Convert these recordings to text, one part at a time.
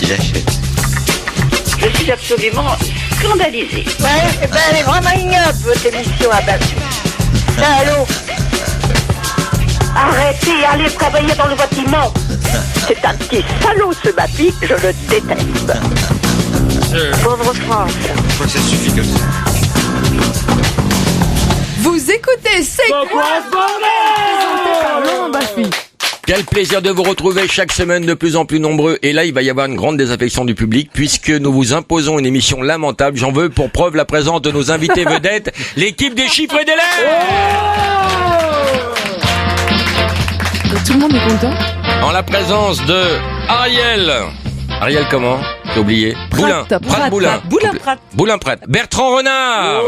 il achète. Je suis absolument scandalisée. Ouais, elle est vraiment ignoble, votre émission, Allô. Arrêtez, allez travailler dans le bâtiment. C'est un petit salaud, ce Bapi, je le déteste. Pauvre France. Je crois que ça suffit comme ça. Vous écoutez C'est quoi présenté par Laurent Baffy. Quel plaisir de vous retrouver chaque semaine de plus en plus nombreux. Et là, il va y avoir une grande désaffection du public puisque nous vous imposons une émission lamentable. J'en veux pour preuve la présence de nos invités vedettes, l'équipe des chiffres et des lettres. Tout le monde est content. En la présence de Ariel. Ariel comment? J'ai oublié. Boulin. Prat Boulin. Boulin Prat. Bertrand Renard.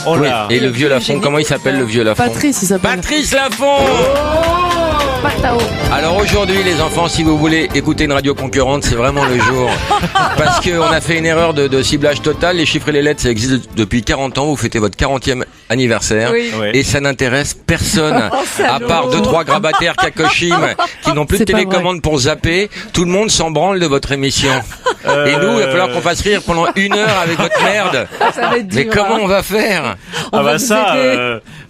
Oh Oui. là. Et le vieux Lafont, comment il s'appelle le vieux Lafont? Patrice, il s'appelle. Patrice Lafont. Patao. Alors aujourd'hui les enfants, si vous voulez écouter une radio concurrente, c'est vraiment le jour. Parce qu'on a fait une erreur de ciblage total. Les chiffres et les lettres, ça existe depuis 40 ans. Vous fêtez votre 40e anniversaire. Oui. Et ça n'intéresse personne. À part 2-3 grabataires Kakoshim qui n'ont plus de C'est pas télécommande pour zapper. Tout le monde s'en branle de votre émission. Et nous, il va falloir qu'on fasse rire pendant 1 heure avec votre merde. Ça va être dur. Mais comment on va faire? Ah bah ça.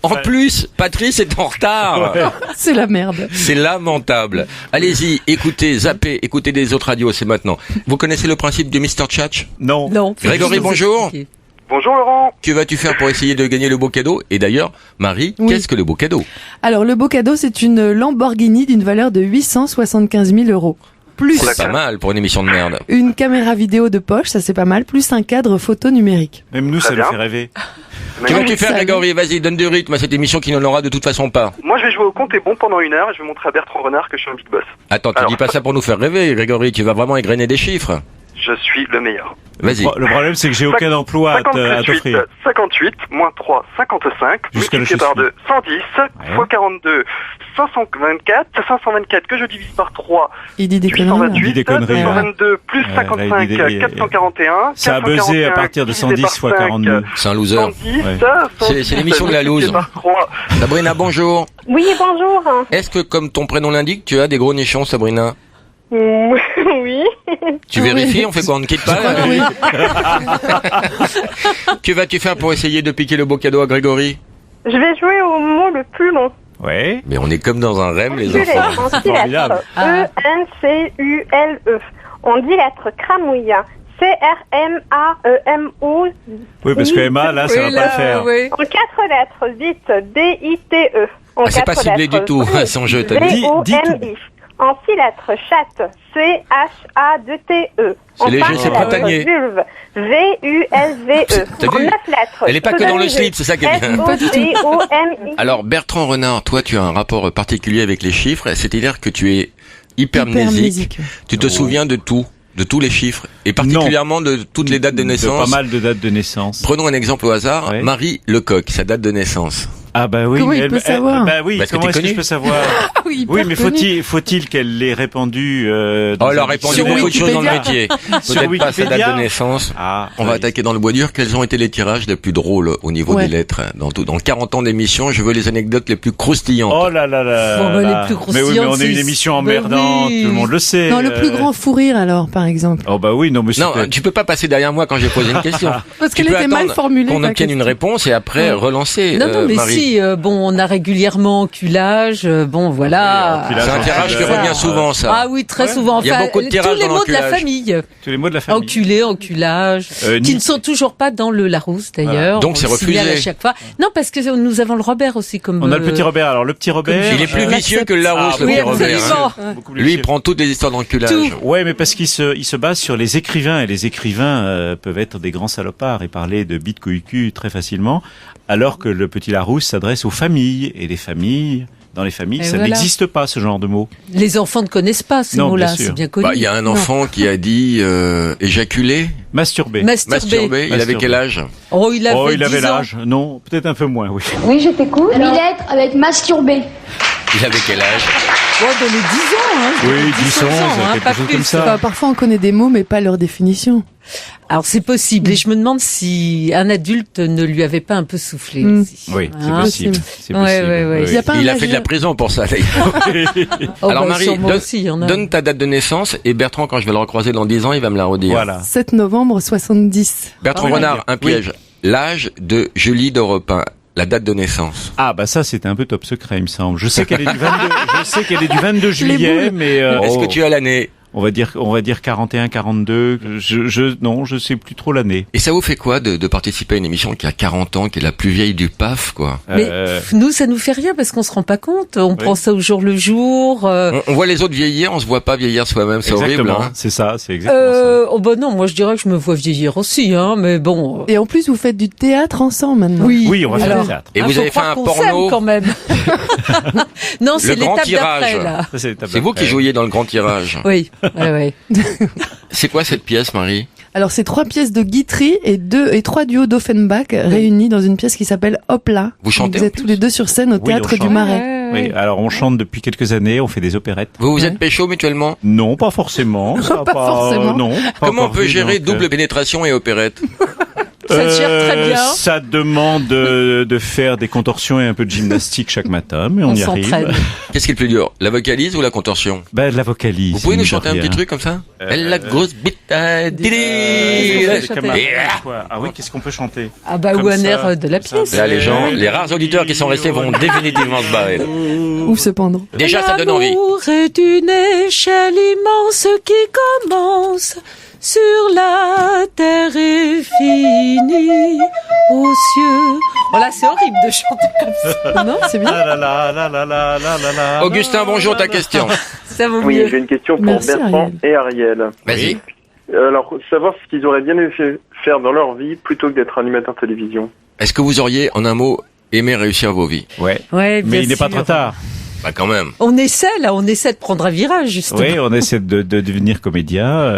En plus, Patrice est en retard. Ouais. C'est la merde. C'est lamentable. Allez-y, écoutez, zappez, écoutez des autres radios, c'est maintenant. Vous connaissez le principe du Mr. Tchatch? Non. Non. Grégory, bonjour. Bonjour Laurent. Que vas-tu faire pour essayer de gagner le beau cadeau? Et d'ailleurs, Marie, Oui. qu'est-ce que le beau cadeau? Alors, le beau cadeau, c'est une Lamborghini d'une valeur de 875 000 €. Plus C'est pas mal pour une émission de merde. une caméra vidéo de poche, ça c'est pas mal, plus un cadre photo numérique. Même nous, ça Très nous bien. fait rêver. Que vas-tu ça faire, va. Grégory? Vas-y, donne du rythme à cette émission qui n'en aura de toute façon pas. Moi je vais jouer au compte et bon pendant 1 heure et je vais montrer à Bertrand Renard que je suis un big boss. Attends, tu Alors. dis pas ça pour nous faire rêver, Grégory, tu vas vraiment égrener des chiffres. Je suis le meilleur. Vas-y. Le problème, c'est que j'ai aucun emploi à 58, t'offrir. 58, moins 3, 55, Jusqu'à le multiplié par chiffre. 2, 110, fois 42, 524, 524 que je divise par 3, Il dit des conneries. 828, Il dit des conneries, 222 plus là, 55, il dit- 441, Ça a buzzé à partir de 110 fois 42. C'est un loser. 110, Ouais. C'est l'émission de la loose. Par 3. Sabrina, bonjour. Oui, bonjour. Est-ce que, comme ton prénom l'indique, tu as des gros nichons, Sabrina? Oui. Tu vérifies, on fait quoi? On ne quitte pas? Ah oui. Que vas-tu faire pour essayer de piquer le beau cadeau à Grégory? Je vais jouer au mot le plus long. Ouais. Mais on est comme dans un REM, les Enculé, enfants. en 6 Formidable. lettres. E-N-C-U-L-E. En 10 lettres, cramouille. C-R-M-A-E-M-O. Oui, parce que Emma, là, ça va pas le faire. Oui. En 4 lettres, vite. D-I-T-E. En Ah, c'est pas 4 ciblé lettres, du tout, Vrille. son jeu, t'as dit. Dis tout. V-O-M-I. En 6 lettres, chatte. C-H-A-2-T-E. C'est léger, c'est printanier. Vulve. V-U-L-V-E. T'as En vu 9 lettres. Elle est pas que dans le chevalier. slip, c'est ça qui est bien. Pas du tout. S-O-V-O-M-I. Alors, Bertrand Renard, toi, tu as un rapport particulier avec les chiffres, c'est-à-dire que tu es hypermnésique. Hypermnésique. Tu te Oh. souviens de tout, de tous les chiffres, et particulièrement de toutes les dates de naissance. Pas mal de dates de naissance. Prenons un exemple au hasard. Ouais. Marie Lecoq, sa date de naissance. Ah bah oui. Comment mais il peut savoir Bah oui, Parce que comment t'es est-ce que connu. je peux savoir? Ah oui, Oui, mais connu. faut-il qu'elle l'ait répandu dans Oh, elle a un répondu Sur beaucoup de choses dans le Wikipédia. métier. Sur Peut-être pas sa date Wikipédia. de naissance. Ah, On va oui. attaquer dans le bois dur. Quels ont été les tirages les plus drôles au niveau Ouais. des lettres dans 40 ans d'émission, je veux les anecdotes les plus croustillantes. Oh là là là. Bon, bah, là. les plus Mais oui, mais on croustillantes, est une c'est- émission bah emmerdante, oui. tout le monde le sait. Non, le plus grand fou rire alors, par exemple. Oh bah oui, non mais Non, c'était- tu peux pas passer derrière moi quand j'ai posé une question. Parce Tu qu'elle peux était mal attendre formulée. qu'on ta obtienne une question. réponse et après Ouais. relancer. Non, mais Marie. si, bon, on a régulièrement enculage, bon, voilà. Oui, enculage, C'est un tirage qui enculage. revient souvent, ça. Ah oui, très souvent. Il y a Enfin, beaucoup de tirages tous les dans mots de la l'enculage. famille. tous les mots de la famille. Enculé, enculage. Ni- Qui ne sont toujours pas dans le Larousse, d'ailleurs. Donc, c'est On le signale refusé. à chaque fois. Non, parce que nous avons le Robert aussi comme... On a le petit Robert. Alors le petit Robert. Il est plus vicieux que le Larousse, Ah, le oui, petit Robert. absolument. beaucoup plus Lui, il vicieux. prend toutes les histoires d'enculage. Tout. Ouais, mais parce qu'il se base sur les écrivains, et les écrivains peuvent être des grands salopards et parler de bite couille très facilement, alors que le petit Larousse s'adresse aux familles, et les familles, dans les familles, Et ça voilà. n'existe pas ce genre de mots. Les enfants ne connaissent pas ces Non, mots-là, bien sûr. c'est bien connu. Bah, il y a un Non. enfant qui a dit éjaculer, Masturber. masturber. Il avait Masturber. quel âge? Oh, il avait, il avait 10 ans. l'âge. Non, peut-être un peu moins, oui. Oui, je t'écoute. 8 lettres avec masturber. Il avait quel âge? Dans les 10 ans, hein. Oui, 10 ans, quelque pas chose plus. comme ça. Enfin, parfois on connaît des mots mais pas leur définition. Alors c'est possible, et je me demande si un adulte ne lui avait pas un peu soufflé aussi. Oui, c'est Hein possible. C'est Ouais, possible. ouais, ouais. Oui. Il y a pas un Il a âge- fait de la prison pour ça, d'ailleurs. Oh, Alors bah, Marie, sûrement aussi, il y en a. donne ta date de naissance et Bertrand, quand je vais le recroiser dans 10 ans, il va me la redire. Voilà. 7 novembre 70. Bertrand Ah, Renard, un oui. piège. L'âge de Julie d'Europe 1, la date de naissance. Ah, bah ça, c'était un peu top secret, il me semble. Je sais qu'elle est du 22 juillet, mais Est-ce que tu as l'année? on va dire 41, 42. Non, je sais plus trop l'année. Et ça vous fait quoi de participer à une émission qui a 40 ans, qui est la plus vieille du PAF, quoi? Mais nous, ça nous fait rien parce qu'on se rend pas compte. On prend ça au jour le jour. On voit les autres vieillir, on se voit pas vieillir soi-même, c'est horrible. Exactement, Hein. c'est ça, c'est exactement ça. Oh bah non, moi je dirais que je me vois vieillir aussi, hein. Mais bon. Et en plus vous faites du théâtre ensemble maintenant. Oui, on va faire Alors, du théâtre. Et vous faut avez fait croire un qu'on porno. s'aime quand même. Non, c'est Le grand l'étape tirage. d'après là. Ça, c'est l'étape C'est vous qui d'après. jouiez dans le grand tirage. Oui, ouais. C'est quoi cette pièce, Marie? Alors c'est 3 pièces de Guitry et 3 duos d'Offenbach réunis dans une pièce qui s'appelle Hop là. Vous chantez Vous en êtes tous les deux sur scène au Oui, théâtre on du chante. Marais. Oui, alors on chante depuis quelques années, on fait des opérettes. Vous vous êtes pécho mutuellement? Non, pas forcément. Ça Pas forcément. non. pas Comment on encore peut vu, gérer donc, double pénétration et opérette? Ça se gère très bien. Ça demande de faire des contorsions et un peu de gymnastique chaque matin, mais on y arrive. s'entraîne. Qu'est-ce qui est le plus dur? La vocalise ou la contorsion? Ben, la vocalise. Vous pouvez nous mine de chanter un rien. petit truc comme ça? Elle la grosse bite à Des chanter. camarades, quoi. Ah oui, qu'est-ce qu'on peut chanter? Ah bah Comme ou un ça, air de la comme ça. pièce. Là, les gens, les rares auditeurs qui sont restés vont définitivement se barrer. Ou se pendre. Déjà, ça donne envie. L'amour est une échelle immense qui commence sur la terre et finit aux cieux. Voilà, c'est horrible de chanter comme ça. Non, c'est bien. Ah là là là là là là là là. Augustin, bonjour, ta question. Ça vaut Oui, mieux. j'ai une question pour Merci, Bertrand et Ariel. Vas-y. Alors, savoir ce qu'ils auraient bien aimé faire dans leur vie plutôt que d'être animateur télévision. Est-ce que vous auriez, en un mot, aimé réussir vos vies? Ouais. Ouais, bien Mais il n'est pas sûr. trop tard. Bah, quand même. On essaie de prendre un virage justement. Oui, on essaie de devenir comédien.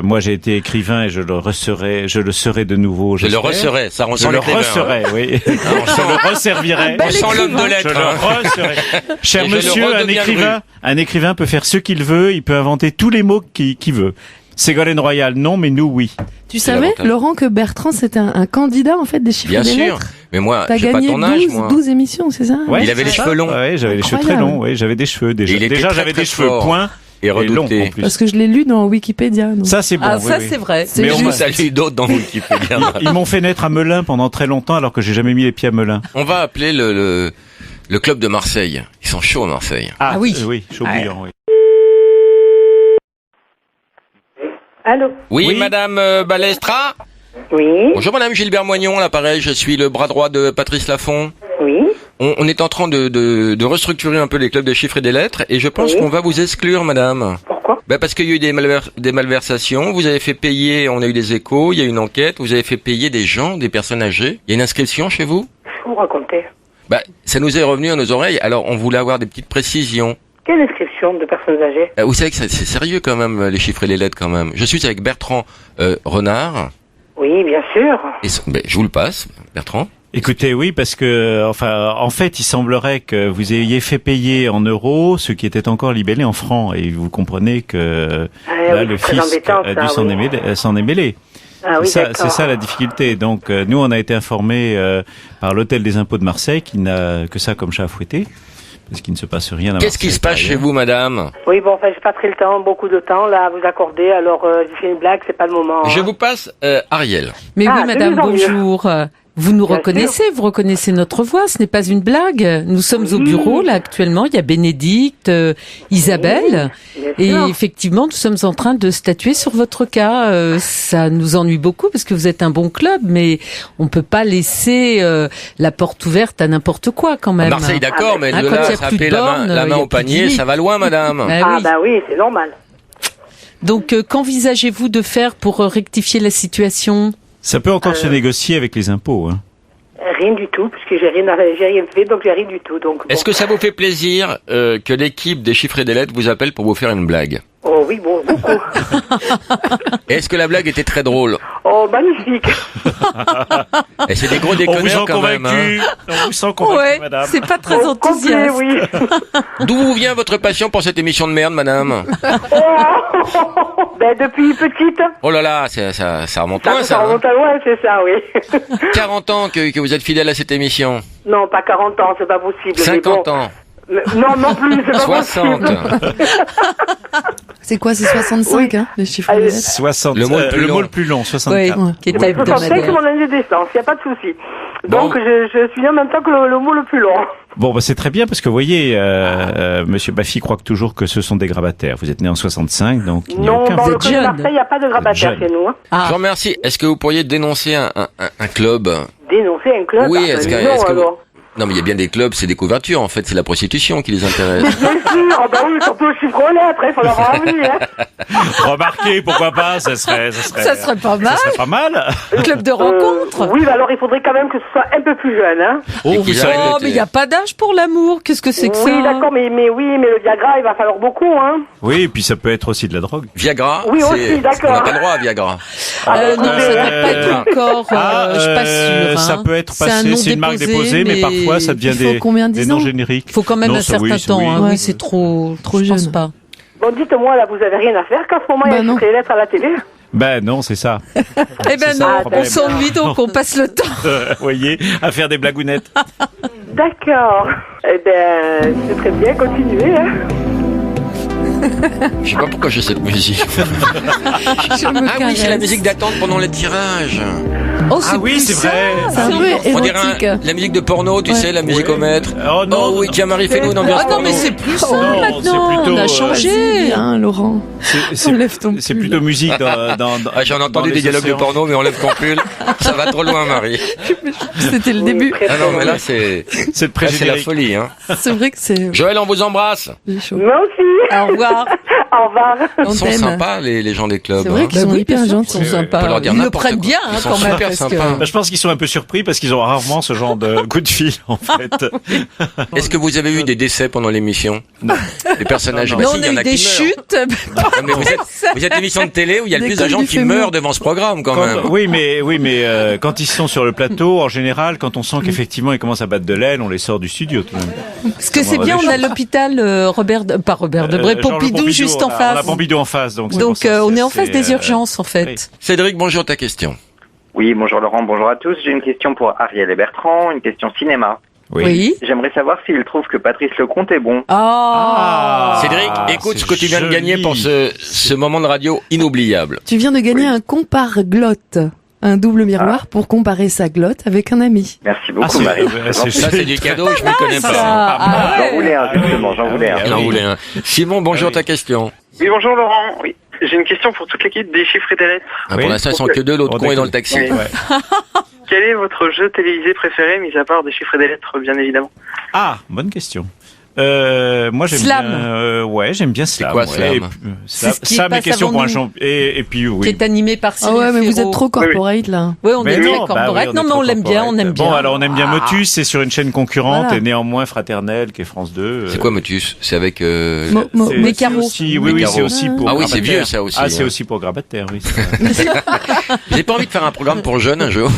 Moi, j'ai été écrivain et je le serai de nouveau. Je le j'espère. resserai, ça on Je sent le l'écrivain, hein. resserai, oui. on Je sent- le resservirai. On sent l'homme de Je lettres. le hein. resserai. Cher Et je le monsieur, redeviendrai. un écrivain peut faire ce qu'il veut, il peut inventer tous les mots qu'il veut. Ségolène Royal, non, mais nous, oui. Tu C'est savais, l'avantage. Laurent, que Bertrand c'était un candidat en fait des chiffres Bien et des sûr. lettres. Mais moi, T'as j'ai pas gagné ton âge, 12, moi. 12 émissions, c'est ça Ouais, Il avait c'est les ça. cheveux longs. Ouais, j'avais les cheveux très Incroyable. longs. Oui, j'avais des cheveux déjà. Et il était Déjà, très, j'avais très des cheveux fort. points Et longs redouté. en plus. Parce que je l'ai lu dans Wikipédia. donc. Ça, c'est bon. Ah oui, ça oui. c'est vrai. C'est Mais on Je m'a- salue d'autres dans Wikipédia. Ils m'ont fait naître à Melun pendant très longtemps alors que j'ai jamais mis les pieds à Melun. On va appeler le club de Marseille. Ils sont chauds à Marseille. Ah oui. Oui, chaud bouillant, oui. Allô? Oui, Oui. madame Balestra? Oui, Bonjour madame Gilbert Moignon, à l'appareil, je suis le bras droit de Patrice Laffont. oui. On est en train de restructurer un peu les clubs des chiffres et des lettres et je pense Oui. qu'on va vous exclure madame. Pourquoi? Ben parce qu'il y a eu des malversations, vous avez fait payer, on a eu des échos, il y a eu une enquête, vous avez fait payer des gens, des personnes âgées. Il y a une inscription chez vous? Vous racontez. Ben, ça nous est revenu à nos oreilles, alors on voulait avoir des petites précisions. Quelle inscription de personnes âgées? Vous savez que c'est sérieux quand même, les chiffres et les lettres quand même. Je suis avec Bertrand Renard. Oui, bien sûr. Et je vous le passe, Bertrand. Écoutez, oui, parce que, enfin, en fait, il semblerait que vous ayez fait payer en euros ce qui était encore libellé en francs. Et vous comprenez que Ah, là, oui, le c'est très fisc embêtant, a ça, dû s'en oui. mêler. Ah oui, C'est d'accord. ça la difficulté. Donc, nous, on a été informés par l'hôtel des impôts de Marseille qui n'a que ça comme chat à fouetter. Parce qu'il ne se passe rien à Qu'est-ce qui Marseille se passe par chez ailleurs. vous, madame? Oui, bon, enfin, j'ai pas pris le temps, beaucoup de temps, là, à vous accorder, alors j'ai fait une blague, c'est pas le moment. Je hein. vous passe Ariel. Mais Ah, oui, de madame, mieux en mieux. bonjour. Vous nous Bien reconnaissez, vous reconnaissez notre voix, ce n'est pas une blague. Nous sommes au Oui. bureau, là, actuellement, il y a Bénédicte, Isabelle, Bien et sûr. effectivement, nous sommes en train de statuer sur votre cas. Ça nous ennuie beaucoup parce que vous êtes un bon club, mais on peut pas laisser la porte ouverte à n'importe quoi, quand même. Marseille, d'accord, mais Hein, de quand là, il y a ça plus de appeler la bornes, main il y a au plus de panier, limite. ça va loin, madame. Ah Ah, oui. bah oui, c'est normal. Donc, qu'envisagez-vous de faire pour rectifier la situation? Ça peut encore se négocier avec les impôts. Hein. Rien du tout, puisque j'ai rien fait, donc j'ai rien du tout. Donc, Est-ce que ça vous fait plaisir que l'équipe des chiffres et des lettres vous appelle pour vous faire une blague? Oh oui, bon, beaucoup. Est-ce que la blague était très drôle? Oh, magnifique. Et c'est des gros On vous sent déconneurs quand même. convaincu. On vous sent convaincu, Ouais, madame. c'est pas très Au complet, enthousiaste. oui. D'où vous vient votre passion pour cette émission de merde, madame? Ben, depuis petite. Oh là là, ça remonte loin, Ça ça. remonte à loin, c'est ça, oui. 40 ans que vous êtes fidèle à cette émission. Non, pas 40 ans, c'est pas possible. mais 50 bon. ans. Non, non plus, c'est pas 60. possible. C'est quoi, c'est 65, hein, les chiffres des lettres 60. Le mot le plus long. long, Oui, 64. qui est Oui, 65, c'est hebdomadaire. mon année de naissance, il n'y a pas de souci. Bon. Donc, je suis en même temps que le mot le plus long. Bon, bah, c'est très bien parce que vous voyez, Monsieur Baffy croit toujours que ce sont des grabataires. Vous êtes né en 65, donc il n'y a Non, aucun. dans Vous le êtes cas de jeune. Marseille, il n'y a pas de grabataire jeune. chez nous. Hein. Je vous remercie. Est-ce que vous pourriez dénoncer un club? Dénoncer un club. Oui, ah, est-ce que- non, est-ce que vous- alors. Non, mais il y a bien des clubs, c'est des couvertures, en fait, c'est la prostitution qui les intéresse. Bien sûr, ah bah oui, surtout le chiffre lettre, il faut l'avoir envie. Hein. Remarquez, pourquoi pas, ça serait pas mal. Ça serait pas mal. Club de rencontre. Oui, bah alors il faudrait quand même que ce soit un peu plus jeune. Hein. Et Oh, qu'ils vous arrêtent savez. Oh, mais il n'y a pas d'âge pour l'amour. Qu'est-ce que c'est que ça? Oui, d'accord, mais le Viagra, il va falloir beaucoup. Hein. Oui, et puis ça peut être aussi de la drogue. Viagra, Oui, c'est- aussi, d'accord. on n'a pas le droit à Viagra. Ah, Non, ça doit pas être encore. Je suis pas sûre. Ça hein. peut être C'est un passé, nom c'est une marque déposée, mais parfois ça devient Il faut combien, des 10 noms ans génériques. Il faut quand même Non, un ça, oui, certain c'est- temps. oui. Hein. Ouais. Oui, c'est trop Trop je pense jeune. pas. Bon, dites-moi, là, vous avez rien à faire qu'en ce moment, il y a Bah non. chiffre lettres à la télé. Ben non, c'est ça. Eh ben C'est ça, non, le on problème. s'ennuie donc on passe le temps. Vous voyez, à faire des blagounettes. D'accord. Eh ben, c'est très bien, continuez. Hein. Je sais pas pourquoi j'ai cette musique. Je me Ah oui, c'est la caresse. musique d'attente pendant le tirage. Oh, Ah oui, plus c'est ça. vrai. C'est un peu On dirait érotique. la musique de porno, tu Ouais. sais, la musique au mètre. Oh non, Oh oui, tiens Marie, fais-nous une ambiance Ah non, porno. mais c'est plus ça Non, maintenant. c'est plutôt, On a euh, changé. Vas-y, hein, Laurent. Enlève ton C'est pull. plutôt musique dans Ah, j'en ai dans entendu les des dialogues de océans. porno, mais on lève ton pull. Ça va trop loin, Marie. C'était le Oui, début. très, Ah très non, mais bien. là, c'est C'est le là, c'est la pré-générique. folie, hein. C'est vrai que c'est Joël, on vous embrasse. chaud. Moi aussi. Au revoir. Au revoir. Ils sont Antenne. sympas, les gens des clubs. C'est vrai hein. qu'ils sont oui, hyper bien sûr, gentils. ils sont sympas. Faut leur dire Ils le n'importe prennent quoi. bien, Ils hein, sont quand même. super parce que- sympas. Bah, je pense qu'ils sont un peu surpris parce qu'ils ont rarement ce genre de coup de fil, en fait. Est-ce que vous avez eu des décès pendant l'émission? Des personnages. Non, Bah Mais si, on il y a en eu a des qui meurent. chutes. Non, mais vous êtes l'émission de télé où il y a le Des plus de cols gens du qui fémur. meurent devant ce programme, quand même. Oui, mais quand ils sont sur le plateau, en général, quand on sent qu'effectivement ils commencent à battre de l'aile, on les sort du studio tout de même. Parce que c'est Comment bien, va on a des choses l'hôpital pas Robert Debré, Georges Pompidou juste en on a face. Pompidou en face, donc. c'est Donc pour ça, on est en c'est face des assez, urgences en fait. oui. Cédric, bonjour, ta question. Oui, bonjour Laurent, bonjour à tous. J'ai une question pour Ariel et Bertrand, une question cinéma. Oui. J'aimerais savoir s'ils trouvent que Patrice Lecomte est bon. Ah. Cédric, écoute c'est ce que tu viens de joli. gagner pour ce moment de radio inoubliable. Tu viens de gagner un compare-glotte. Un double miroir pour comparer sa glotte avec un ami. Merci beaucoup Ah, c'est- Marie. c'est- Ça, c'est du cadeau, je ne connais ça. pas. Ah J'en ouais. voulais un justement, j'en voulais un. Ah Il en oui. voulait un. Simon, bonjour, ta question. Oui, bonjour Laurent. Oui. J'ai une question pour toute l'équipe des chiffres et des lettres. Ah, Oui. pour l'instant, ils sont que deux, l'autre Oh, con est dans d'accord. le taxi. Oui. Ouais. Quel est votre jeu télévisé préféré, mis à part des chiffres et des lettres, bien évidemment? Ah, bonne question. Moi j'aime Slam. bien ouais, j'aime bien Slam. quoi, ouais. Slam Et puis, C'est ce qui Slam, passe mes questions avant pour un nous. champ et puis Qui oui. est animé par Ah Cyril ouais, mais vous Ferraud. êtes trop corporate là. Ouais, on est Mais très non, bah corporate. oui, Non, est mais trop on l'aime bien, on corporate. aime bien. Bon, alors on aime bien Motus, c'est sur une chaîne concurrente Voilà. et néanmoins fraternelle qui est France 2. C'est quoi Motus? C'est avec... C'est- Les c'est carreaux. aussi- oui, Les oui, c'est carreaux. aussi pour Ah oui, c'est Grabataire. vieux, ça aussi, Ah, c'est hein. aussi pour Grabataire, oui. c'est vrai. Vous n'avez pas envie de faire un programme pour jeunes un jour?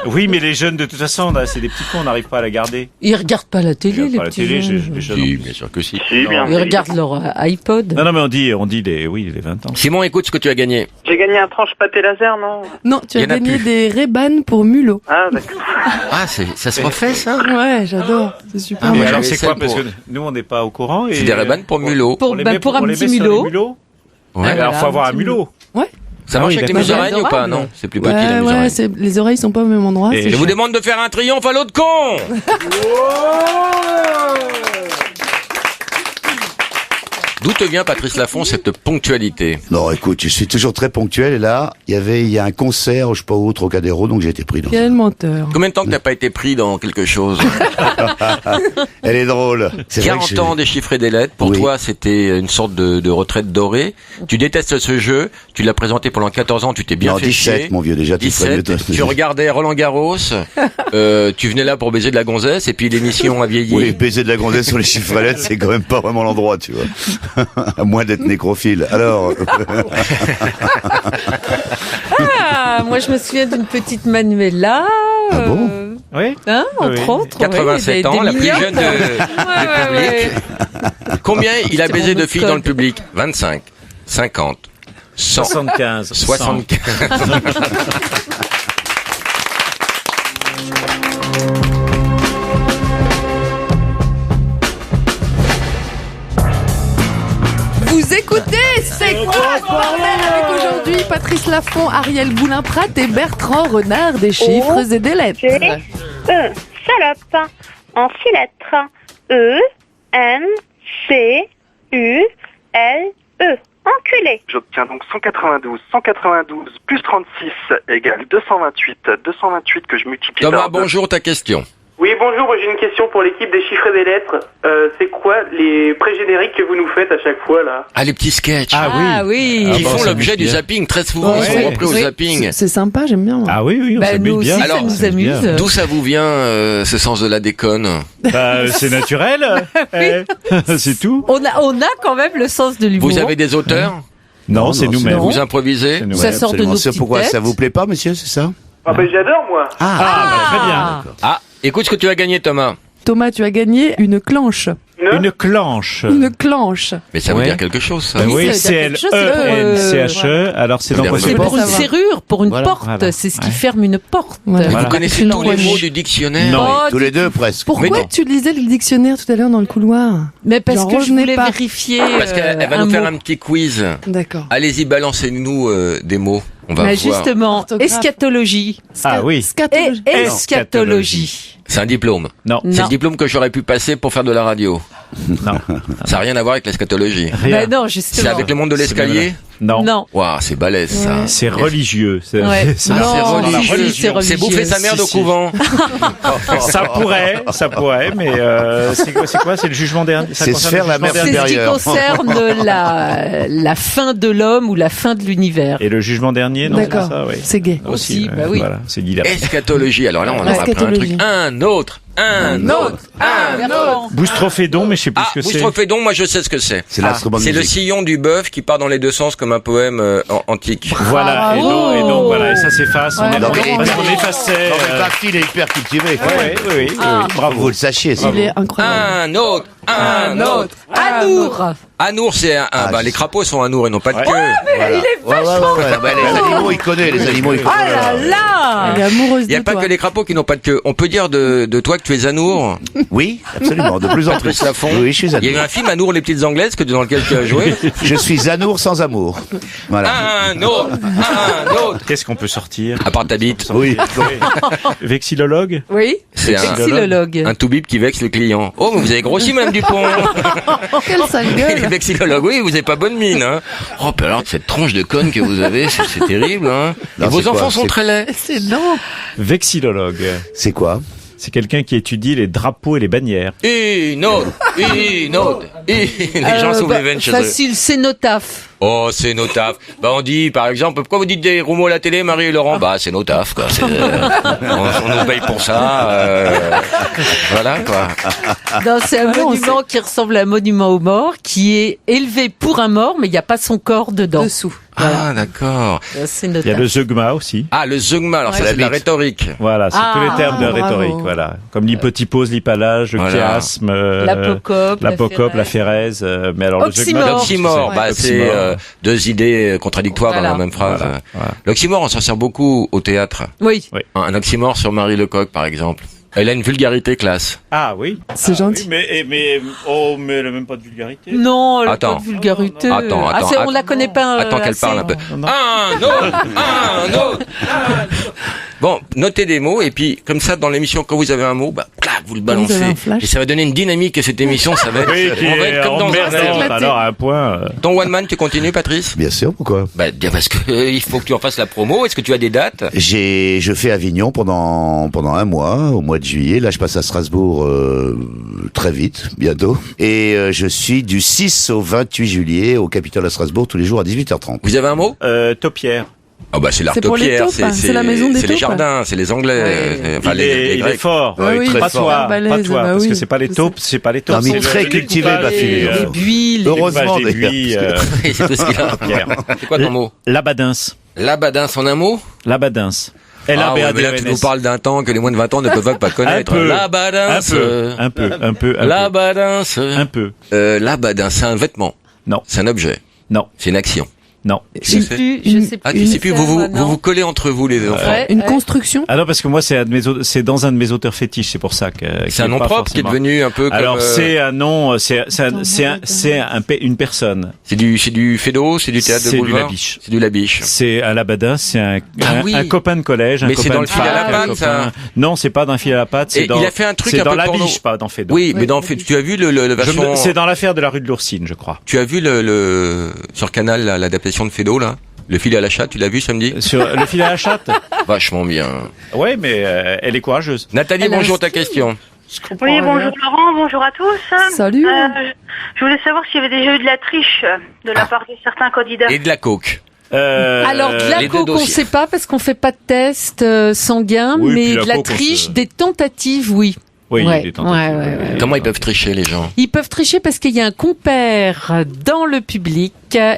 Oui, mais les jeunes, de toute façon, là, c'est des petits cons, on n'arrive pas à la garder. Ils regardent pas la Ils télé, regardent les pas la petits télé, jeunes. les jeunes. Si, bien sûr que si. Si, bien. Ils regardent leur iPod. Non, non, mais on dit les 20 ans. Simon, écoute ce que tu as gagné. J'ai gagné un tranche pâté laser, non? Non, tu Il as y en a gagné plus. des Ray-Ban pour mulot. Ah, d'accord. Ah, ça se refait, ça? Ouais, j'adore. C'est super. Ah, Et moi, alors, j'avais c'est quoi? celle Parce pour- que nous, on n'est pas au courant. Et C'est des Ray-Ban pour mulot. Pour, on les bah, met- pour on un les petit met sur mulot. les mulots. Ouais. Alors, Voilà, faut avoir un un petit mulot. Ouais. Ça Ah marche oui, avec les d'accord. musaraignes ou pas? Adorable. Non, c'est plus petit, Ouais, les ouais, musaraignes. les oreilles sont pas au même endroit. Et c'est Je vous chouette. demande de faire un triomphe à l'autre con! D'où te vient, Patrice Laffont, cette ponctualité? Non, écoute, je suis toujours très ponctuel et là, il y a un concert, je sais pas où, au Trocadéro, donc j'ai été pris dans ça. Quel menteur. Combien de temps que t'as pas été pris dans quelque chose? Elle est drôle. C'est vrai que 40 j'ai- ans des chiffres et des lettres. Pour Oui. toi, c'était une sorte de retraite dorée. Tu détestes ce jeu. Tu l'as présenté pendant 14 ans. Tu t'es bien Non, fait 17, chier. mon vieux, déjà, tu ferais mieux 17. de- Tu regardais Roland Garros. Tu venais là pour baiser de la gonzesse. Et puis l'émission a vieilli. Oui, baiser de la gonzesse sur les chiffres et lettres, c'est quand même pas vraiment l'endroit, tu vois. À moins d'être nécrophile. Alors, Ah, moi je me souviens d'une petite Manuela. Ah bon Oui. Hein, entre Oui. autres. 87 ans, la plus jeune du ouais. public. Combien il a C'était baisé mon de filles code. dans le public? 25, 50, 100, 75. 75. Vous écoutez, c'est quoi ce bordel avec aujourd'hui Patrice Laffont, Ariel Boulin-Prat et Bertrand Renard des chiffres et des lettres. Salope. En 6 lettres. E, N, C, U, L, E. Enculé. J'obtiens donc 192. 192 plus 36 égale 228. 228 que je multiplie Thomas, par deux. bonjour, ta question. Oui, bonjour, j'ai une question pour l'équipe des chiffres et des lettres. C'est quoi les pré-génériques que vous nous faites à chaque fois, là? Ah, les petits sketchs. Ah oui. Qui Ah, font ça l'objet du m'amuse bien. zapping. Très souvent, ils Ouais. sont repris au Oui. zapping. C'est sympa, j'aime bien. moi. Ah oui, on Bah, s'amuse nous aussi, bien. ça Alors, nous amuse. D'où ça vous vient, ce sens de la déconne? Bah, c'est naturel. C'est tout. On a quand même le sens de l'humour. Vous avez des auteurs? Non, c'est non, nous-mêmes. Vous improvisez? C'est nous-mêmes. Ça sort de absolument. nos C'est petites pourquoi têtes. ça vous plaît pas, monsieur, c'est ça? Ah ben j'adore, moi. Ah, bah, très bien. Ah, écoute ce que tu as gagné, Thomas. Thomas, tu as gagné une clanche. Une clanche. Une clanche. Mais ça veut Ouais. dire quelque chose, ça. Bah Oui, oui, ça veut dire quelque chose, C-L-E-N-C-H-E. Alors, c'est dans Vous quoi avez C'est c'est pour une Savoir. serrure, pour une Voilà, porte. voilà. C'est ce qui Ouais. ferme une porte. Voilà. Vous Voilà. connaissez tous les Clanche. mots du dictionnaire? Non. Oh, Tous les deux, presque. Pourquoi Mais non. tu lisais le dictionnaire tout à l'heure dans le couloir? Mais parce J'en que je revenais voulais pas. vérifier. Parce qu'elle va nous faire un petit quiz. D'accord. Allez-y, balancez-nous des mots. On va Mais voir. justement, Orthographe. eschatologie. Ah oui. Scatologie. Et eschatologie. C'est un diplôme. Non. C'est Non. le diplôme que j'aurais pu passer pour faire de la radio. Non. Ça n'a rien à voir avec l'eschatologie. Rien. Bah non, justement. C'est avec le monde de l'escalier? Non. Non. Waouh, c'est balèze, ça. C'est religieux. C'est Ouais. c'est- Non, Ah, c'est si, religieux. si, c'est religieux. C'est bouffer sa merde Si, au si. couvent. Ça pourrait, mais c'est quoi? C'est le jugement dernier. Ça C'est concerne se faire le la jugement merde dernier. C'est ce qui supérieure. concerne la fin de l'homme ou la fin de l'univers. Et le jugement dernier, non, c'est D'accord. ça, oui. C'est gay. Aussi, bah oui. Voilà, c'est Guy Lapin. Eschatologie. Alors là, on en apprend un truc. Eschatologie. Un autre. Un autre. Un autre. Boustrophédon, mais je sais plus Ah, ce que c'est. Boustrophédon, moi je sais ce que c'est. C'est l'instrument de C'est le musique. sillon du bœuf qui part dans les deux sens comme un poème antique. Voilà, Bravo. et donc voilà, et ça s'efface. Ouais, on non, parce mais- qu'on effaçait. Non, mais Baffi, il est hyper cultivé. Oui. Bravo. Vous le sachiez, ça. Il est incroyable. Un autre. Un autre. Anour. Anour, c'est bah, les crapauds sont anours et n'ont pas de queue. Voilà. Ouais, les animaux, il connaît. Les animaux, il Oh connaît. là là. Elle est amoureuse Il n'y a de pas toi. que les crapauds qui n'ont pas de queue. On peut dire de toi que tu es Anour. Oui, absolument. De plus en plus. Patrice Laffont. Oui, je suis Il y a eu Anour. un film Anour, les petites anglaises, dans lequel tu as joué. Je suis Anour sans amour. Voilà. Un autre. Un autre. Qu'est-ce qu'on peut sortir? À part ta bite. Oui. Vexillologue? Oui. C'est Vexillologue. un tout-bip qui vexe les clients. Oh, mais vous avez grossi, Madame Dupont. Quelle sale Les gueule. vexillologues, oui, vous avez pas bonne mine, hein. Oh, puis alors, cette tronche de conne que vous avez, c'est terrible, hein. Non, Et vos c'est quoi enfants sont C'est- très laids. C'est non. Vexillologue. C'est quoi? C'est quelqu'un qui étudie les drapeaux et les bannières. Une autre. Les gens s'ouvrent les veines chez eux. Facile, cénotaphe. Oh, c'est nos tafs. Bah, on dit, par exemple, pourquoi vous dites des gros mots à la télé, Marie et Laurent? Bah, c'est nos tafs, quoi. On nous paye pour ça, voilà, quoi. Non, c'est un Ah non, monument qui ressemble à un monument aux morts, qui est élevé pour un mort, mais il n'y a pas son corps dedans. Dessous. Ah, d'accord. C'est Il y a notable. le zeugma aussi. Ah, le zeugma, alors ça, Ouais. c'est de la rhétorique. Voilà, c'est tous les termes de bravo. rhétorique, voilà. Comme l'hypotypose, l'hypallage, le Voilà. chiasme, L'apocope, la phérèse, mais alors Oxymore. le zeugma. L'oxymore, Ouais. bah, c'est deux idées contradictoires Voilà. dans la même phrase. Voilà. L'oxymore, on s'en sert beaucoup au théâtre. Oui. Un oxymore sur Marie Lecoq, par exemple. Elle a une vulgarité classe. Ah oui. C'est gentil. Oui, mais elle a même pas de vulgarité. Non, elle a Attends. pas de vulgarité. Attends, on la connaît pas. Attends qu'elle assez. parle un peu. non. Un autre. Bon, notez des mots et puis comme ça dans l'émission quand vous avez un mot, bah clac, vous le Vous balancez avez un flash. et ça va donner une dynamique à cette émission. Ça va être, Oui, qui on va est être comme dans un emmerdant. film. Alors à un point. Ton one man, tu continues, Patrice? Bien sûr, pourquoi? Bah bien parce que il faut que tu en fasses la promo. Est-ce que tu as des dates? Je fais Avignon pendant un mois, au mois de juillet. Là, je passe à Strasbourg très vite, bientôt. Et je suis du 6 au 28 juillet au Capitole à Strasbourg tous les jours à 18h30. Vous avez un mot? Taupière. Ah bah c'est C'est pour les l'artopière, taupes, c'est la maison des c'est les taupes. jardins, c'est les Anglais, enfin il les est Grecs. fort. Ouais, oui, pas il est toi, super balèze, pas toi, bah parce oui. que c'est pas les taupes, c'est pas les taupes. Non, mais c'est très le cultivé, découpage ma fille. des buis, Heureusement, découpage des buis, C'est tout ce qu'il a. Pierre. C'est quoi ton mot? Labadins. Labadins en un mot? Labadins. Ah ouais, mais là tu nous parles d'un temps que les moins de 20 ans ne peuvent pas connaître. Un peu. Labadins. Un peu. Labadins. Un peu. Labadins, c'est un vêtement. Non. C'est un objet. Non. C'est une action. Non. Je sais plus. Ah, tu sais plus, vous vous collez entre vous les enfants. Ouais. Une construction. Ah non, parce que moi c'est dans un de mes auteurs fétiches, c'est pour ça que. C'est un nom propre qui est devenu un peu comme. Alors c'est un nom, c'est une personne. C'est du Fédo, c'est du théâtre de C'est du boulevard. Labiche. C'est du Labiche. C'est à Labadin, c'est oui. un copain de collège, un Mais copain c'est dans de le fil à la fac, un patte, ça. copain- Non, c'est pas dans le fil à la patte, c'est Et dans. il a fait un truc c'est un dans peu la porno. biche, pas dans Fédo. Oui, mais tu as vu le version. C'est dans l'affaire de la rue de l'Oursine, je crois. Tu as vu le sur Canal l'adaptation de Fédo là? Le fil à la chatte, tu l'as vu samedi? Sur le fil à la chatte. Vachement bien. Ouais, mais elle est courageuse. Nathalie, Elle a bonjour, un ta style. question. Oui, bonjour Laurent, bonjour à tous. Salut. Je voulais savoir s'il y avait déjà eu de la triche de la part de certains candidats. Et de la coke. Alors de la les deux coke, on dossiers. sait pas parce qu'on fait pas de test sanguin, Oui, puis mais la de la coke, on triche, se- des tentatives, oui. Oui, Ouais, il est tentative. ouais. Comment ils peuvent tricher les gens? Ils peuvent tricher parce qu'il y a un compère dans le public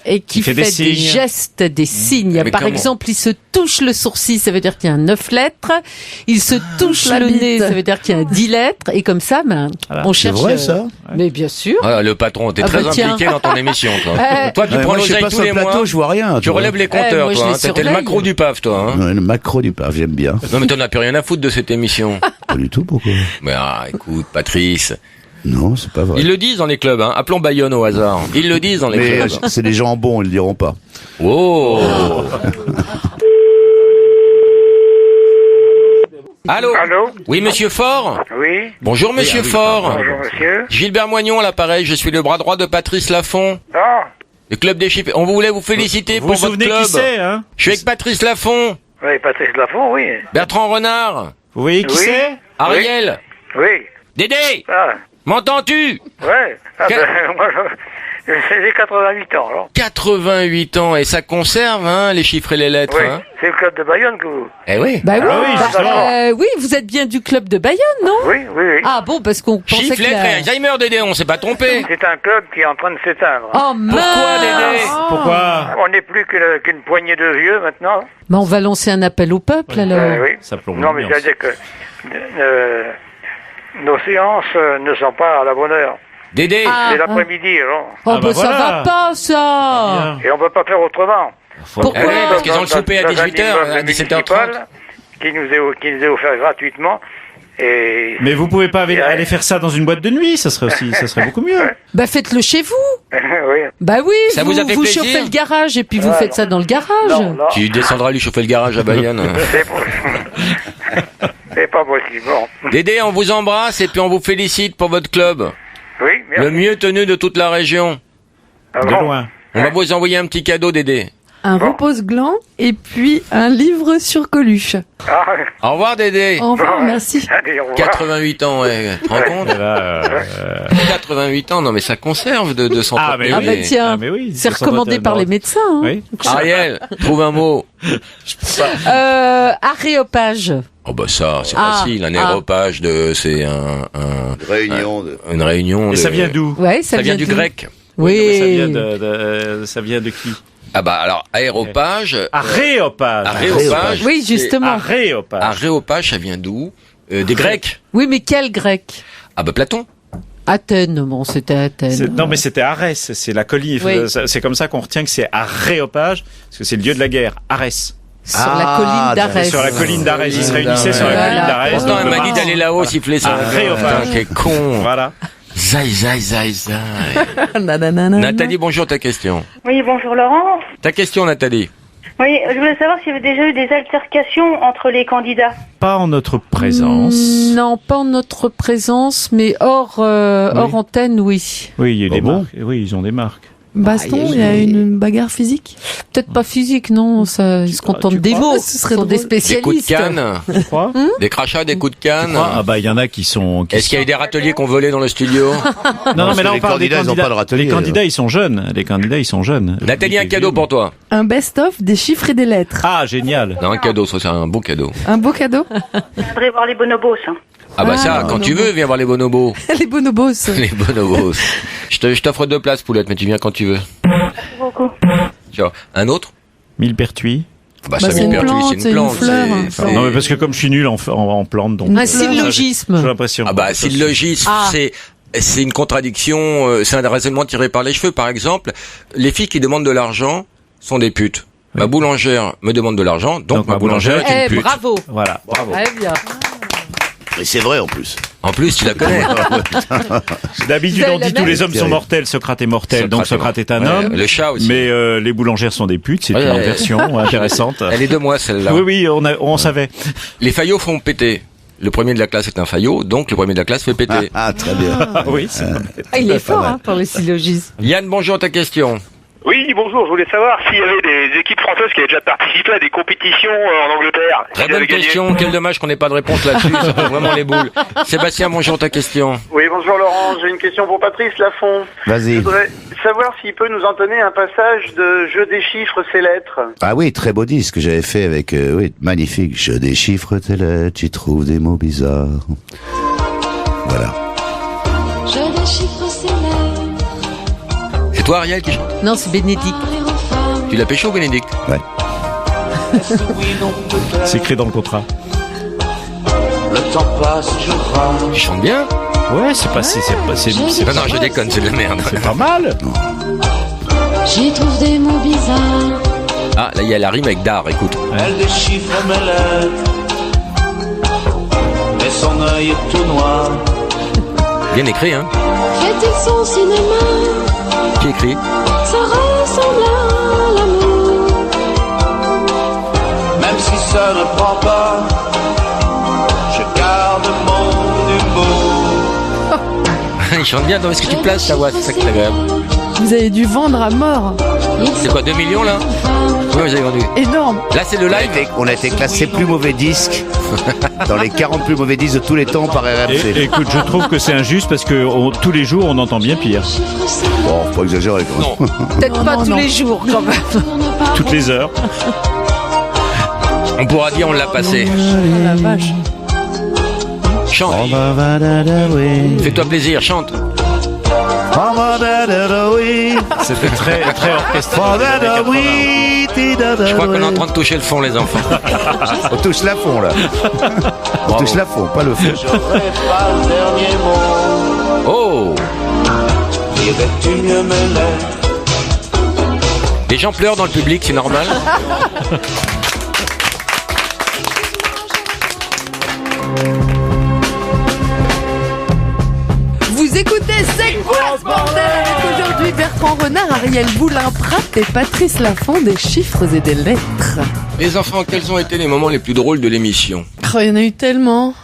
et qui fait fait des signes. gestes, des signes. Mais Par comment exemple, il se touche le sourcil, ça veut dire qu'il y a 9 lettres. Il se touche la le bite. nez, ça veut dire qu'il y a 10 lettres. Et comme ça, Voilà. on C'est cherche. vrai, ça? Mais bien sûr. Voilà, le patron, t'es Ah très bah tiens. impliqué dans ton émission, toi. Ouais. Toi, tu Ouais, prends moi, je suis l'oseille pas tous sur les le plateau, mois. je vois rien. Tu relèves les compteurs, moi, je toi. les T'es le surveille. macro du PAF, toi. Hein. Ouais, le macro du PAF, j'aime bien. Non, mais t'en as plus rien à foutre de cette émission. Pas du tout, pourquoi? Mais écoute, Patrice. Non, c'est pas vrai. Ils le disent dans les clubs, hein. Appelons Bayonne au hasard. Ils le disent dans les Mais clubs. c'est des gens bons, ils le diront pas. Oh. Allô? Allô? Oui, monsieur Faure? Oui? Bonjour, monsieur Faure. Bonjour, monsieur. Gilbert Moignon à l'appareil, je suis le bras droit de Patrice Lafont. Ah, Le club des chiffres. On voulait vous féliciter Vous pour vous votre souvenez club. qui c'est, hein? Je suis avec Patrice Lafont, oui, Patrice Lafont, oui. Bertrand Renard, Vous voyez qui Oui. c'est? Ariel, Oui. Dédé, Ah, m'entends-tu? ouais. Ah, Quel- moi, j'ai 88 ans, alors. 88 ans, et ça conserve, hein, les chiffres et les lettres, Oui, hein. c'est le club de Bayonne que vous... Eh oui. Bah oui, Ah oui, bah, justement. oui, vous êtes bien du club de Bayonne, non? Oui. Ah bon, parce qu'on pensait Chiffres, que lettres et Alzheimer, Dédé, on s'est pas trompé. C'est un club qui est en train de s'éteindre. Oh mince! Pourquoi, Dédé? Pourquoi? On n'est plus qu'une poignée de vieux, maintenant. Bah, on va lancer un appel au peuple, alors. Oui. Ça plombe Non, mais l'ambiance. c'est-à-dire que nos séances ne sont pas à la bonne heure. Dédé, C'est l'après-midi, alors. Oh, Ah, bah, bah ça voilà. va pas, ça! Bien. Et on peut pas faire autrement. Pourquoi? Eh oui, parce qu'ils ont le souper à Dans un 18h, immeuble à 17h30. municipal qui nous est offert gratuitement. Et... Mais vous pouvez pas aller faire ça dans une boîte de nuit, ça serait beaucoup mieux. Bah, faites-le chez vous! oui. Bah oui, Ça vous a fait plaisir chauffez le garage et puis vous Ah, faites non. ça dans le garage. Non, non, tu descendras lui chauffer le garage à Bayonne. c'est pas possible. Bon. Dédé, on vous embrasse et puis on vous félicite pour votre club. Oui, merci. Le mieux tenu de toute la région. Ah De bon. loin. On va vous envoyer un petit cadeau, Dédé. Un repose-gland et puis un livre sur Coluche. Ah, Au revoir, Dédé. Au revoir, merci. allez, au revoir. 88 ans, ouais. Tu te rends compte? Et là, 88 ans, non mais ça conserve de s'entretenir. Ah bah tiens, Ah, mais oui, c'est ça recommandé s'entretient par dans- les médecins. Hein. Oui. Ariel, trouve un mot. Aréopage. Oh bah ça, c'est Ah, facile. Un ah. aéropage c'est Réunion de... une réunion. Et ça vient d'où? Ouais, Ça vient du d'où? grec. Oui. Mais ça vient de qui? Ah bah alors aéropage. Aréopage. Aréopage. Oui, justement. Aréopage. Aréopage, ça vient d'où? Des Grecs. Oui, mais quel grec? Ah bah Platon. Athènes, bon, c'était Athènes. Non, mais c'était Arès, c'est la colline. Oui. C'est comme ça qu'on retient que c'est Aréopage, parce que c'est le dieu de la guerre, Arès. Sur la colline d'Arès. Sur la colline d'Arès, ils se réunissaient sur la colline d'Arès. Pourtant, elle donc, m'a dit d'aller là-haut siffler ça. Aréopage. Quel con. Voilà. Zai, zai, zai, zai. Nanana. Nathalie, bonjour, ta question. Oui, bonjour Laurent. Ta question, Nathalie. Oui, je voulais savoir s'il y avait déjà eu des altercations entre les candidats. Pas en notre présence. Non, pas en notre présence, mais hors antenne, oui. Oui, il y a Oh des bon marques. Oui, ils ont des marques. Baston, il y a une bagarre physique? Peut-être pas physique, non. Ça, ils se contentent des mots. Ce serait des spécialistes. Des coups de canne. Des crachats, des coups de canne. Ah bah il y en a qui sont. Est-ce qu'il y a eu des râteliers qu'on volait dans le studio? Non, mais là on les parle des candidats, ils ont pas de râtelier. Les candidats, ils sont jeunes. Les candidats, ils sont jeunes. Nathalie, un cadeau pour toi. Un best-of des chiffres et des lettres. Ah, génial. Non, un cadeau, ça c'est un beau cadeau. Un beau cadeau? Je voudrais voir les bonobos. Ah bah ça, quand tu veux, viens voir les bonobos. Les bonobos. Les bonobos. Je t'offre 2 places, Poulette, mais tu viens quand tu veux. Merci beaucoup. Tiens, un autre? Millepertuis. Bah, c'est une plante, c'est une fleur. Non, mais parce que comme je suis nul en plantes, donc. Un syllogisme. J'ai l'impression. Ah bah, syllogisme, c'est une contradiction, c'est un raisonnement tiré par les cheveux. Par exemple, les filles qui demandent de l'argent sont des putes. Ma boulangère me demande de l'argent, donc ma boulangère est une pute. Bravo. Voilà, bravo. Très bien. Et c'est vrai en plus. En plus, tu la connais. D'habitude, on dit tous les hommes sont mortels, Socrate est mortel, donc Socrate est un homme. Le chat aussi. Mais les boulangères sont des putes, c'est une version intéressante. Elle est de moi, celle-là. Oui, on savait. Les faillots font péter. Le premier de la classe est un faillot, donc le premier de la classe fait péter. Très bien. Oui, il est fort pour le syllogisme. Yann, bonjour, ta question. Oui, bonjour, je voulais savoir s'il y avait des équipes françaises qui avaient déjà participé à des compétitions en Angleterre. Très bonne question, quel dommage qu'on n'ait pas de réponse là-dessus, ça fait vraiment les boules. Sébastien, bonjour, ta question. Oui, bonjour Laurent, j'ai une question pour Patrice Laffont. Vas-y. Je voudrais savoir s'il peut nous entonner un passage de Je déchiffre ces lettres. Ah oui, très beau disque que j'avais fait avec... oui, magnifique. Je déchiffre tes lettres, tu trouves des mots bizarres. Voilà. Je déchiffre ces lettres. C'est toi, Ariel, qui chante? Non, c'est Bénédicte. Tu l'as pécho, Bénédicte? Ouais. c'est écrit dans le contrat. Le temps passe, je crois. Tu chantes bien? Ouais, c'est pas... Non, je déconne, c'est de la merde. C'est pas mal. J'y trouve des mots bizarres. Ah, là, il y a la rime avec Dar, écoute. Elle déchiffre mes lettres. Mais son œil est tout noir. Bien écrit, hein? Fait-il son cinéma? Qui écrit? Ça ressemble à l'amour. Même si ça ne prend pas, je garde mon humour. Il chante bien, est-ce que tu places ta voix? C'est ça qui est agréable. Vous avez dû vendre à mort. C'est quoi, 2 millions là? Oui, vous avez vendu. Énorme. Là, c'est le live. On a été classé plus mauvais disque dans les 40 plus mauvais disques de tous les temps par RMC. Écoute, je trouve que c'est injuste parce que tous les jours, on entend bien pire. Bon, faut pas exagérer quand même. Peut-être pas tous les jours, quand même. Toutes les heures. On pourra dire on l'a passé. Oh la vache. Chante. Fais-toi plaisir, chante. C'était très, très orchestré. Je crois qu'on est en train de toucher le fond, les enfants. On touche la fond, là. On touche la fond, pas le fond. J'aurais pas le dernier mot. Oh! Dirais-tu mieux mes lettres? Les gens pleurent dans le public, c'est normal. Vous écoutez C'est quoi ce bordel avec aujourd'hui Bertrand Renard, Ariel Boulin-Prat et Patrice Laffont des chiffres et des lettres. Les enfants, quels ont été les moments les plus drôles de l'émission? Oh, il y en a eu tellement.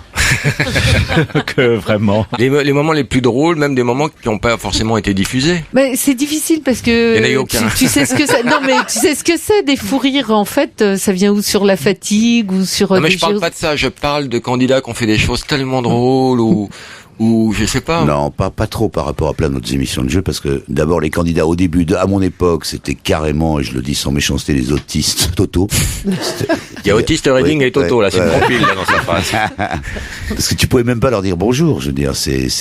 Que vraiment. Les moments les plus drôles, même des moments qui n'ont pas forcément été diffusés. Mais c'est difficile parce que Il n'y en a eu aucun. tu sais ce que c'est. Non mais tu sais ce que c'est des fous rires en fait. Ça vient ou sur la fatigue ou sur. Non mais des je parle choses- pas de ça, je parle de candidats qui ont fait des choses tellement drôles ou je sais pas. Non, pas trop par rapport à plein d'autres émissions de jeu, parce que d'abord les candidats au début, à mon époque, c'était carrément, et je le dis sans méchanceté, les autistes Toto. Il y a autiste, Redding et Toto, là, c'est une compile, là, dans sa phrase. Parce que tu pouvais même pas leur dire bonjour, je veux dire,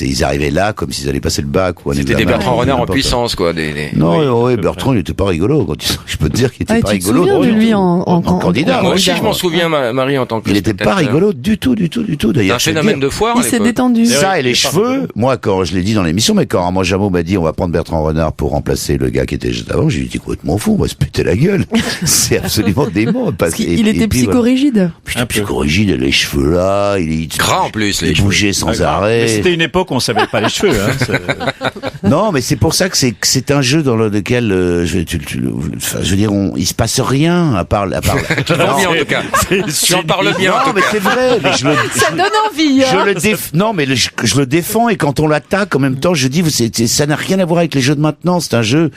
ils arrivaient là comme s'ils allaient passer le bac ou un C'était examen. des Bertrand Renard en N'importe. puissance, quoi. Non, oui, Bertrand, il était pas rigolo. Je peux te dire qu'il était pas Tu te rigolo. souviens de lui en candidat. Moi aussi, je m'en souviens, Marie, en tant que Il était pas spectateur. rigolo du tout. C'est D'ailleurs, un phénomène de foire, Il s'est détendu. Ça et les cheveux, moi quand je l'ai dit dans l'émission, mais quand Armand Jameau m'a dit on va prendre Bertrand Renard pour remplacer le gars qui était juste avant, j'ai dit complètement fou, on va se péter la gueule. C'est absolument dément. Parce qu'il était psychorigide. Putain, psychorigide, les cheveux là, il gras en plus, les il bougeait sans arrêt. Mais c'était une époque où on savait pas les cheveux. Hein, non, mais c'est pour ça que c'est un jeu dans lequel je veux dire, il se passe rien à part. Tu vends bien en tout cas. Tu en parles bien en Non, tout mais cas. c'est vrai. Mais Ça donne envie. non, mais je je le défends, et quand on l'attaque, en même temps, je dis, ça n'a rien à voir avec les jeux de maintenant. C'est un jeu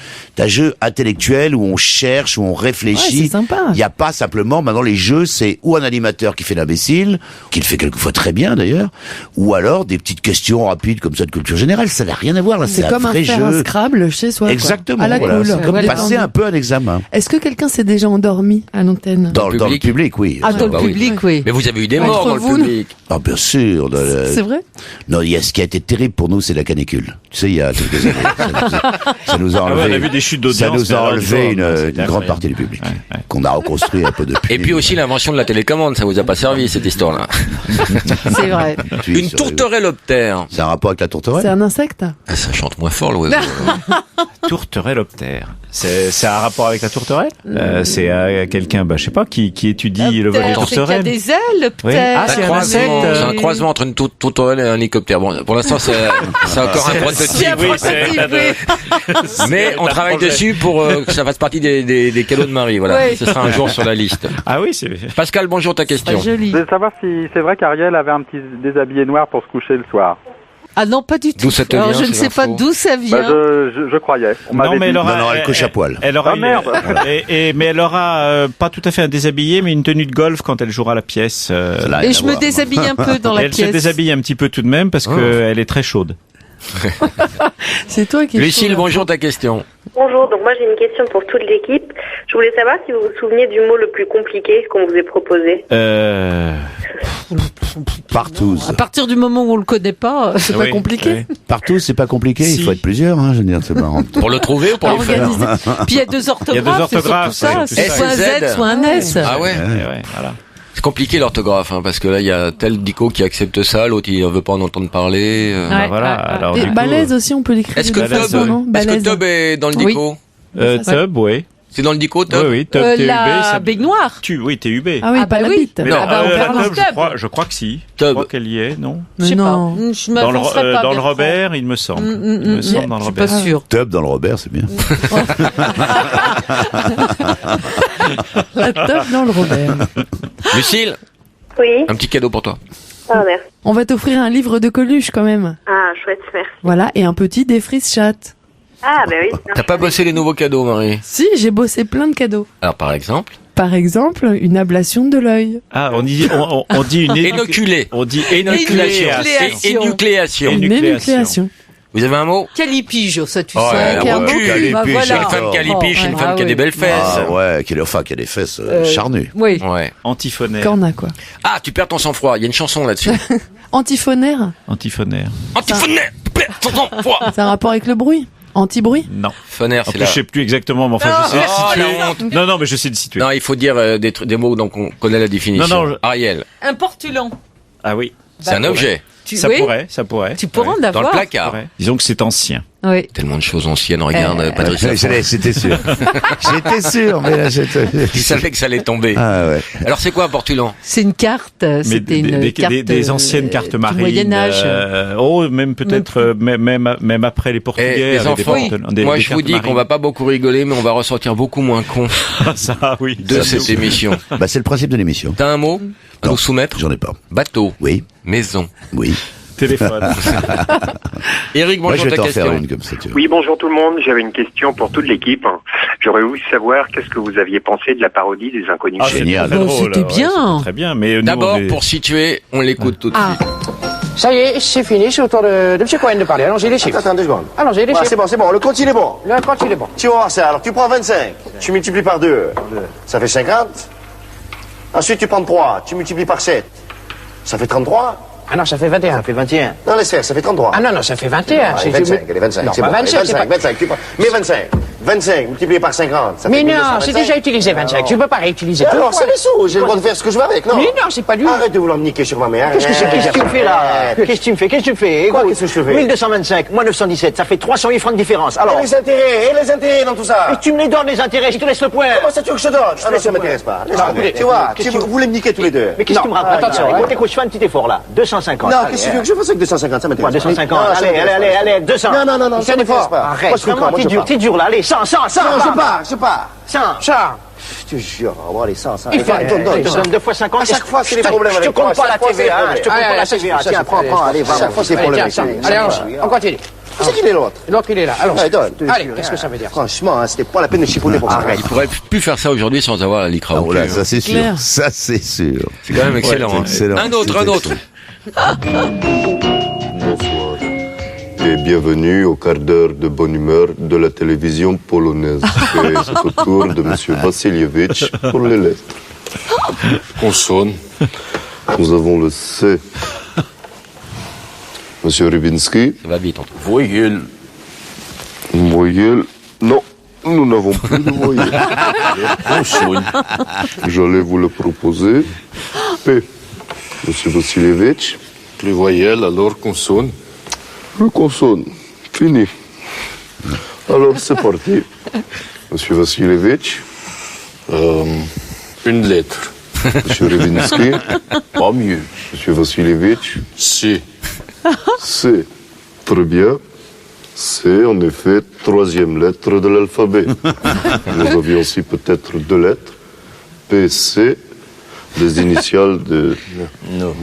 intellectuel où on cherche, où on réfléchit. Ouais, c'est sympa. Il n'y a pas simplement, maintenant les jeux, c'est ou un animateur qui fait l'imbécile, qui le fait quelquefois très bien d'ailleurs, ou alors des petites questions rapides comme ça de culture générale. Ça n'a rien à voir là. C'est un comme vrai faire jeu. un Scrabble chez soi. quoi. Exactement. À la Voilà. cool. C'est comme Ouais, passer détendu. un peu un examen. Est-ce que quelqu'un s'est déjà endormi à l'antenne? Dans le public, oui. Ah, dans bah le oui. public, oui. Mais vous avez eu des Entre morts dans vous, le public. Ah, bien sûr. C'est vrai? Non, ce qui a été terrible pour nous, c'est la canicule. Tu sais, il y a quelques années, ça nous a Ah ouais, enlevé. on a vu des chutes d'audience, Ça nous mais a alors, enlevé c'était une incroyable. grande partie du public, Ouais. qu'on a reconstruit un peu depuis. Et puis aussi l'invention de la télécommande, ça vous a pas servi cette histoire-là. C'est vrai. Une tourterelloptère. C'est un rapport avec la tourterelle? C'est un insecte? Ah, ça chante moins fort l'oiseau. Tourterelloptère. C'est un rapport avec la tourterelle? C'est quelqu'un, je sais pas, qui étudie le vol des C'est qu'il y a tourterelles. des ailes, peut-être. Oui. Ah, c'est un insecte. C'est un croisement entre une tourterelle et un hélicoptère. Bon, pour l'instant, c'est encore un prototype. un prototype, oui. Mais on travaille dessus pour que ça fasse partie des cadeaux de Marie. Voilà, Oui. ce sera un jour sur la liste. Ah oui, c'est... Pascal, bonjour, ta question. Pas joli. Je voulais savoir si c'est vrai qu'Ariel avait un petit déshabillé noir pour se coucher le soir. Ah non, pas du tout. D'où ça te Alors, vient, je ne ces sais pas infos d'où ça vient. Bah, je croyais. On m'avait mais dit. elle aura, Non, elle couche à poil. Elle aura Ah, merde. mais elle aura pas tout à fait un déshabillé, mais une tenue de golf quand elle jouera la pièce. Là, Et je me déshabille un peu dans la Elle pièce. se déshabille un petit peu tout de même parce qu'elle est très chaude. C'est toi qui es Lucille, chaud, bonjour, ta question. Bonjour, donc moi j'ai une question pour toute l'équipe. Je voulais savoir si vous vous souvenez du mot le plus compliqué qu'on vous ait proposé. Partout. À partir du moment où on le connaît pas, C'est pas compliqué. Partout, c'est pas compliqué. Si. Il faut être plusieurs, hein. Je veux dire, c'est marrant. Pour le trouver ou pour le faire? organiser. Puis il y a deux orthographes. Il y a deux orthographes, c'est surtout ça. oui, C'est tout soit un ça. Z, soit un S. Ah ouais? Voilà. C'est compliqué l'orthographe, hein, parce que là, il y a tel dico qui accepte ça, l'autre il veut pas en entendre parler. Ouais, Voilà. ouais, ouais. Alors, Et du coup, balèze aussi, on peut l'écrire. Est-ce que de balèze, façon, non? Est-ce que Balèze. Tub est dans le dico? Tub, oui. C'est dans le dico, Tub? Oui, Tub, TUB. La baignoire. Oui, TUB. Ah oui, Ah pas bah la oui. bite. Mais Ah bah, on la perd un Tub, stub. je crois que si. Je Tub. crois qu'elle y est, non? Je sais Mais pas. non. Je m'avancerai pas. Dans le Bertrand. Robert, il me semble. Il me semble dans le Je suis pas Robert. sûre. Tub dans le Robert, c'est bien. La top dans le Robert. Lucille, Oui. un petit cadeau pour toi. Ah, merci. On va t'offrir un livre de Coluche quand même. Ah, chouette, merci. Voilà, et un petit défrise chat. Ah, ben oui. T'as pas bossé les nouveaux cadeaux, Marie? Si, j'ai bossé plein de cadeaux. Alors, par exemple? Par exemple, une ablation de l'œil. Ah, on dit une Énoculé. On dit Énucléation. Énucléation. Énucléation. Une énucléation. Vous avez un mot? Calipige, ça tu Oh, sais. ouais, Qui a un ouais, mot cul. calipige, Bah, Une voilà. femme qui a l'épiche, une Oh, femme ah qui a des oui. belles fesses. Ah ouais, qui a des fesses charnues. Oui. Ouais. Antiphonaire. Corna, quoi. Ah, tu perds ton sang-froid. Il y a une chanson là-dessus. Antiphonaire. Antiphonaire. Antiphonaire. Tu perds ton sang-froid. C'est un rapport avec le bruit. Anti-bruit. Non. Phonaire, En c'est plus, là. je sais plus exactement, mais enfin, je sais Oh, le la situer. honte. Non, mais je sais le situer. Non, il faut dire des mots dont on connaît la définition. Non, Ariel, Un portulan. Ah oui. c'est un objet. Ça oui. pourrait. Tu pourras en Dans le avoir. placard. Ouais. Disons que c'est ancien. Oui. Tellement de choses anciennes, regarde, Patrice Laffont. C'était sûr. J'étais sûr, mais là, Je savais que ça allait tomber. Ah ouais. Alors, c'est quoi un portulan? C'est une carte. C'était une carte. Des anciennes cartes marines. Du Moyen-Âge. Même peut-être, même après les Portugais. Eh, les avec enfants, moi je vous dis qu'on va pas beaucoup rigoler, mais on va ressortir beaucoup moins con Ça, oui. de Ça, cette c'est- émission. Bah, c'est le principe de l'émission. T'as un mot à Non. nous soumettre? J'en ai pas. Bateau, Oui, maison. oui. Téléphone. Eric, Moi, je bonjour, vais ta t'en faire question. une comme ça, tu vois. Oui, bonjour tout le monde. J'avais une question pour toute l'équipe. J'aurais voulu savoir qu'est-ce que vous aviez pensé de la parodie des Inconnus. Ah, Génial. c'était très drôle, C'était ouais, bien. c'était très bien, mais nous, D'abord, on est- pour situer, on l'écoute tout de Ah. suite. Ça y est, c'est fini, c'est au tour de M. Cohen de parler. Allons-y, les chiffres. Attends 2 secondes. Allons-y, les chiffres. C'est bon, le compte il est bon. Le compte, il est bon. Tu vas voir ça. Alors tu prends 25, tu multiplies par 2, ça fait 50. Ensuite tu prends 3, tu multiplies par 7, ça fait 33. Ah non, ça fait 21. Ça fait 21. Non, laisse faire, ça fait 33. Ah non, ça fait 21. Allez, 25, allez, 25. Non, c'est pas bon. 25, c'est pas... 25, tu prends. Mais 25. 25 multiplié par 50, ça Mais fait non, 1225. c'est déjà utilisé 25. Tu peux pas réutiliser tout. Alors, c'est les sous, j'ai le droit de faire ce que je veux avec, non? Mais non, c'est pas lui. Arrête de vouloir me niquer sur ma mère. Qu'est-ce que tu me fais là? Qu'est-ce que tu me fais? Qu'est-ce que tu me fais? Quoi, Écoute, qu'est-ce que je te fais? 1225 moins 917, ça fait 308 francs de différence. Alors. Et les intérêts dans tout ça. Mais tu me les donnes les intérêts, je te laisse le point. Comment ça tu veux que je te donne? Ah non, ça m'intéresse pas. Laisse tomber. Tu vois, vous voulez me niquer tous les deux. Mais qu'est-ce que tu me racontes? Attention, écoute, je fais un petit effort là. 250. Non, qu'est-ce que tu veux que je fasse avec 250? Ça m'intéresse. 250. Allez, 200. Non, C'est un effort. Arrête, vraiment, t'es dur là. Allez, 100. Non, je pars. 100. Je te jure, on va voir les sens. Il faut, donne 2 fois 50. À chaque fois, c'est les problèmes. Je te compte pas la TVA. Je te compte pas la TVA. Tiens, prends, allez, va. Chaque fois, c'est les problèmes. Allez, on continue. C'est qui est l'autre? L'autre, il est là. Allons. Allez, qu'est-ce que ça veut dire? Franchement, c'était pas la peine de chiffonner pour ça. Il pourrait plus faire ça aujourd'hui sans avoir la licra. Ah, voilà, ça c'est sûr. Claire. Ça c'est sûr. C'est quand même excellent. Ouais, hein. excellent. Un autre. Bonsoir et bienvenue au quart d'heure de bonne humeur de la télévision polonaise. Et c'est au tour de Monsieur Vassilievitch pour les lettres. Consonne. Nous avons le C. Monsieur Rybinski. Ça va vite. Voyelle. Voyelle. Non, nous n'avons plus de voyelle. Consonne. J'allais vous le proposer. P. Monsieur Vassilievitch. Plus voyelle, alors consonne. Le consonne. Fini. Alors, c'est parti. Monsieur Vassilievitch. Une lettre. Monsieur Rybinski. Pas mieux. Monsieur Vassilievitch. C. C. Très bien. C'est en effet 3e lettre de l'alphabet. Nous avions aussi peut-être 2 lettres. P, C. Des initiales de... Non.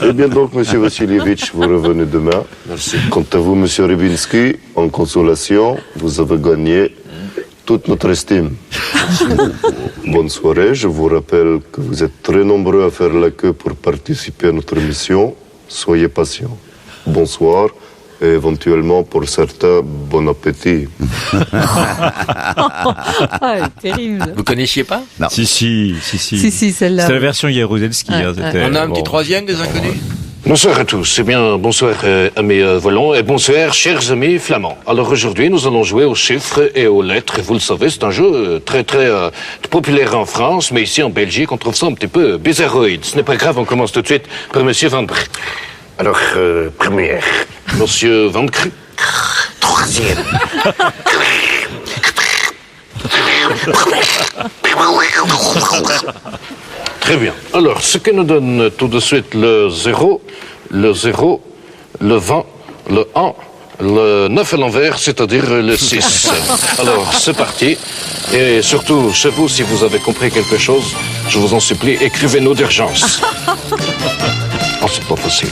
Eh bien donc, Monsieur Vassilievitch, vous revenez demain. Merci. Quant à vous, Monsieur Rybinski, en consolation, vous avez gagné toute notre estime. Bonne soirée. Je vous rappelle que vous êtes très nombreux à faire la queue pour participer à notre émission. Soyez patients. Bonsoir. Et éventuellement, pour certains, bon appétit. Ah, terrible. Vous connaissiez pas? Non. Si, celle-là. C'est la version Jaruzelski. Ouais. On a un petit troisième des inconnus? Bonsoir à tous. Eh bien, bonsoir amis volants et bonsoir chers amis flamands. Alors aujourd'hui, nous allons jouer aux chiffres et aux lettres. Et vous le savez, c'est un jeu très populaire en France, mais ici en Belgique, on trouve ça un petit peu bizarroïde. Ce n'est pas grave, on commence tout de suite par Monsieur Van Brugge. Alors, première. Monsieur Van Brugge. 3e. Très bien. Alors, ce que nous donne tout de suite le 0, le 20, le 1, le 9 à l'envers, c'est-à-dire le 6. Alors, c'est parti. Et surtout, chez vous, si vous avez compris quelque chose, je vous en supplie, écrivez-nous d'urgence. Oh, c'est pas facile.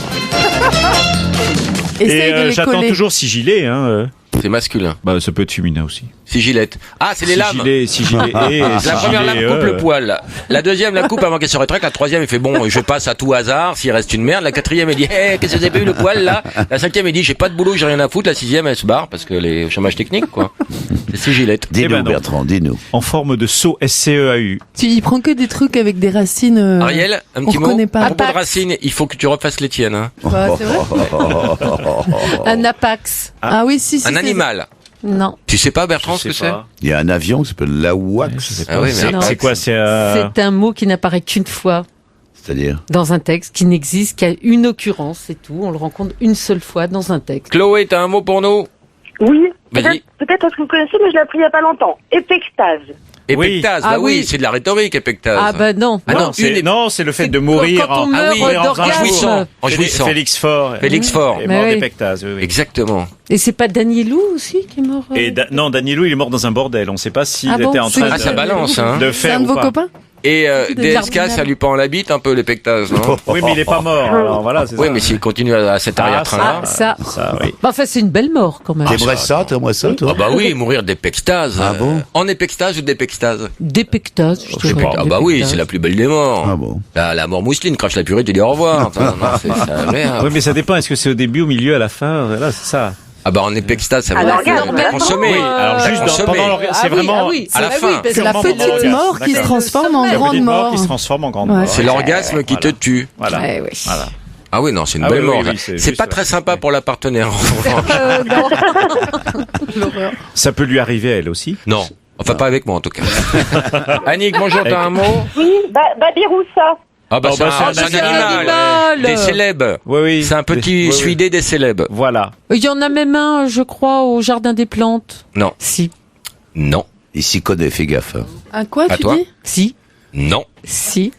Essaye de les j'attends coller. toujours sigilé. C'est masculin. Bah, ça peut être féminin aussi. Sigilette. Ah, c'est les lames. Sigilé et La première lame coupe le poil. La deuxième la coupe avant qu'elle se rétracte. La troisième, il fait bon, je passe à tout hasard, s'il reste une merde. La quatrième, elle dit, qu'est-ce que vous avez pas eu le poil, là? La cinquième, elle dit, j'ai pas de boulot, j'ai rien à foutre. La sixième, elle se barre parce que les au chômage technique, quoi. C'est sigilette. Dis-nous, Bertrand, dis-nous. En forme de saut SCEAU. Il prend que des trucs avec des racines. Ariel, un on petit mot. reconnaît pas. À propos de racines, il faut que tu refasses les tiennes, hein. Bah, c'est vrai. Un apax. Ah oui, si. Un animal. Non. Tu sais pas, Bertrand, ce que c'est? Il y a un avion qui s'appelle l'AWACS. Ah oui, mais c'est quoi? C'est un mot qui n'apparaît qu'une fois C'est-à-dire? dans un texte, qui n'existe qu'à une occurrence, c'est tout. On le rencontre une seule fois dans un texte. Chloé, t'as un mot pour nous? Oui, Vas-y. peut-être que vous connaissez, mais je l'ai appris il n'y a pas longtemps. Épectase. Épectase, Ah bah oui, oui. c'est de la rhétorique, épectase. Ah bah non. Ah non, c'est le fait de mourir Quand on meurt d'orgasme. en jouissant. Félix Faure. Félix Faure. est Mais mort oui. d'épectase. Oui. Exactement. Et c'est pas Danielou aussi qui est mort Et non, Danielou, il est mort dans un bordel. On ne sait pas s'il Ah bon, était en train Ah, ça balance, hein. de C'est faire un de ou vos pas. copains? Et De DSK, Cardinal. ça lui pend la bite un peu, l'épectase, non? Oui, mais il est pas mort. Alors voilà, c'est Oui, ça. mais s'il continue à cet arrière-train-là. Ça. oui. Bah, enfin, c'est une belle mort quand même. T'aimerais ça, toi? Ah bah oui, mourir d'épectase. Ah bon? En épectase ou d'épectase? D'épectase, je dirais. Ah bah oui, c'est la plus belle des morts. Ah bon? La mort mousseline, crache la purée, tu dis au revoir. Attends, non, c'est ça, merde. Oui, mais ça dépend. Est-ce que c'est au début, au milieu, à la fin? Voilà, c'est ça. Ah bah en épextase, ça veut Alors, dire regarde, que consommer. Oui, alors juste pendant l'orgasme, c'est vraiment à la fin. C'est la purement petite l'orgasme. mort qui se D'accord. transforme en La grande petite mort. qui se transforme en grande Ouais. mort. C'est l'orgasme qui te tue. Voilà. Ouais, oui. Voilà. Ah oui, non, c'est une Ah belle oui, mort. oui, oui, c'est c'est pas juste, très ouais. sympa pour la partenaire. L'horreur. Ça peut lui arriver à elle aussi. Non. Enfin, pas avec moi, en tout cas. Annick, bonjour, t'as un mot? Oui, Babiroussa. Ah bah, Oh, bah, c'est c'est un un animal. animal. Des célèbres. Oui, oui. C'est un petit Oui, oui. suidé des célèbres. Voilà. Il y en a même un, je crois, au Jardin des Plantes. Non. Si. Non. Il s'y connaît, fais gaffe. Un quoi, À tu toi dis? Si. Non. Si.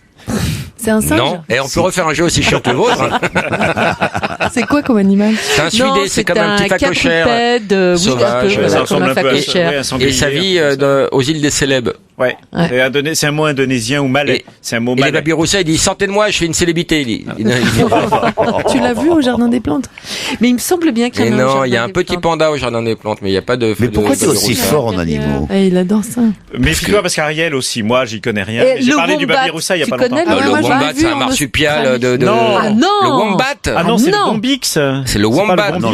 C'est un singe? Non. Et on peut refaire un jeu aussi chiant que le vôtre. hein. C'est quoi comme animal? C'est un suidé, c'est comme un petit phacochère sauvage. Comme un phacochère. Et ça vit aux îles des Célèbres. Ouais. C'est un mot indonésien ou malais. C'est un mot malais. Et malais. le Babiroussa, il dit, sortez de moi, je fais une célébrité. Tu l'as vu au Jardin des Plantes? Mais il me semble bien qu'il y a non, il y a un petit panda au Jardin des Plantes, mais il n'y a pas de... Mais pourquoi tu es aussi fort en animaux? Il adore ça. Méfie-toi parce qu'Ariel aussi, moi j'y connais rien. J'ai parlé du Babiroussa il y a pas longtemps. Le wombat, c'est un marsupial de... Non. Ah non. Le wombat. Ah non, c'est le bombix. C'est le wombat. Non,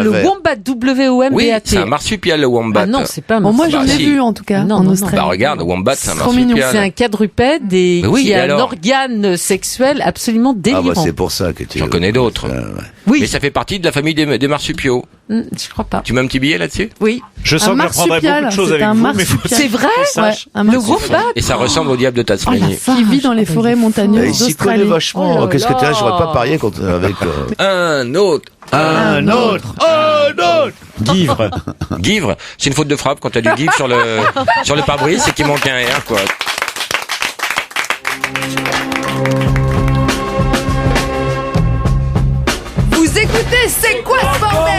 le wombat, W-O-M-B-A-T. Oui, c'est un marsupial, le wombat. Ah non, c'est pas un marsupial. Moi j'en ai vu en tout cas en Australie. Bah regarde, le wombat, c'est un marsupial. C'est un quadrupède et qui a un organe sexuel absolument délirant. Ah bah c'est pour ça que tu... J'en connais d'autres. Oui. Mais ça fait partie de la famille des marsupiaux. Je crois pas. Tu mets un petit billet là-dessus? Oui. Je sens que je prendrai beaucoup de choses avec vous, mais c'est vrai? Le wombat. Et ça ressemble au diable de Tasmanie. Qui vit dans les forêts montagneuses d'Australie. Il s'y connaît vachement. Qu'est-ce que t'es là? J'aurais pas parié avec... Un autre. Guivre. Guivre. C'est une faute de frappe quand t'as du guivre sur le pare-brise, c'est qu'il manque un R, quoi. Vous écoutez C'est quoi ce bordel?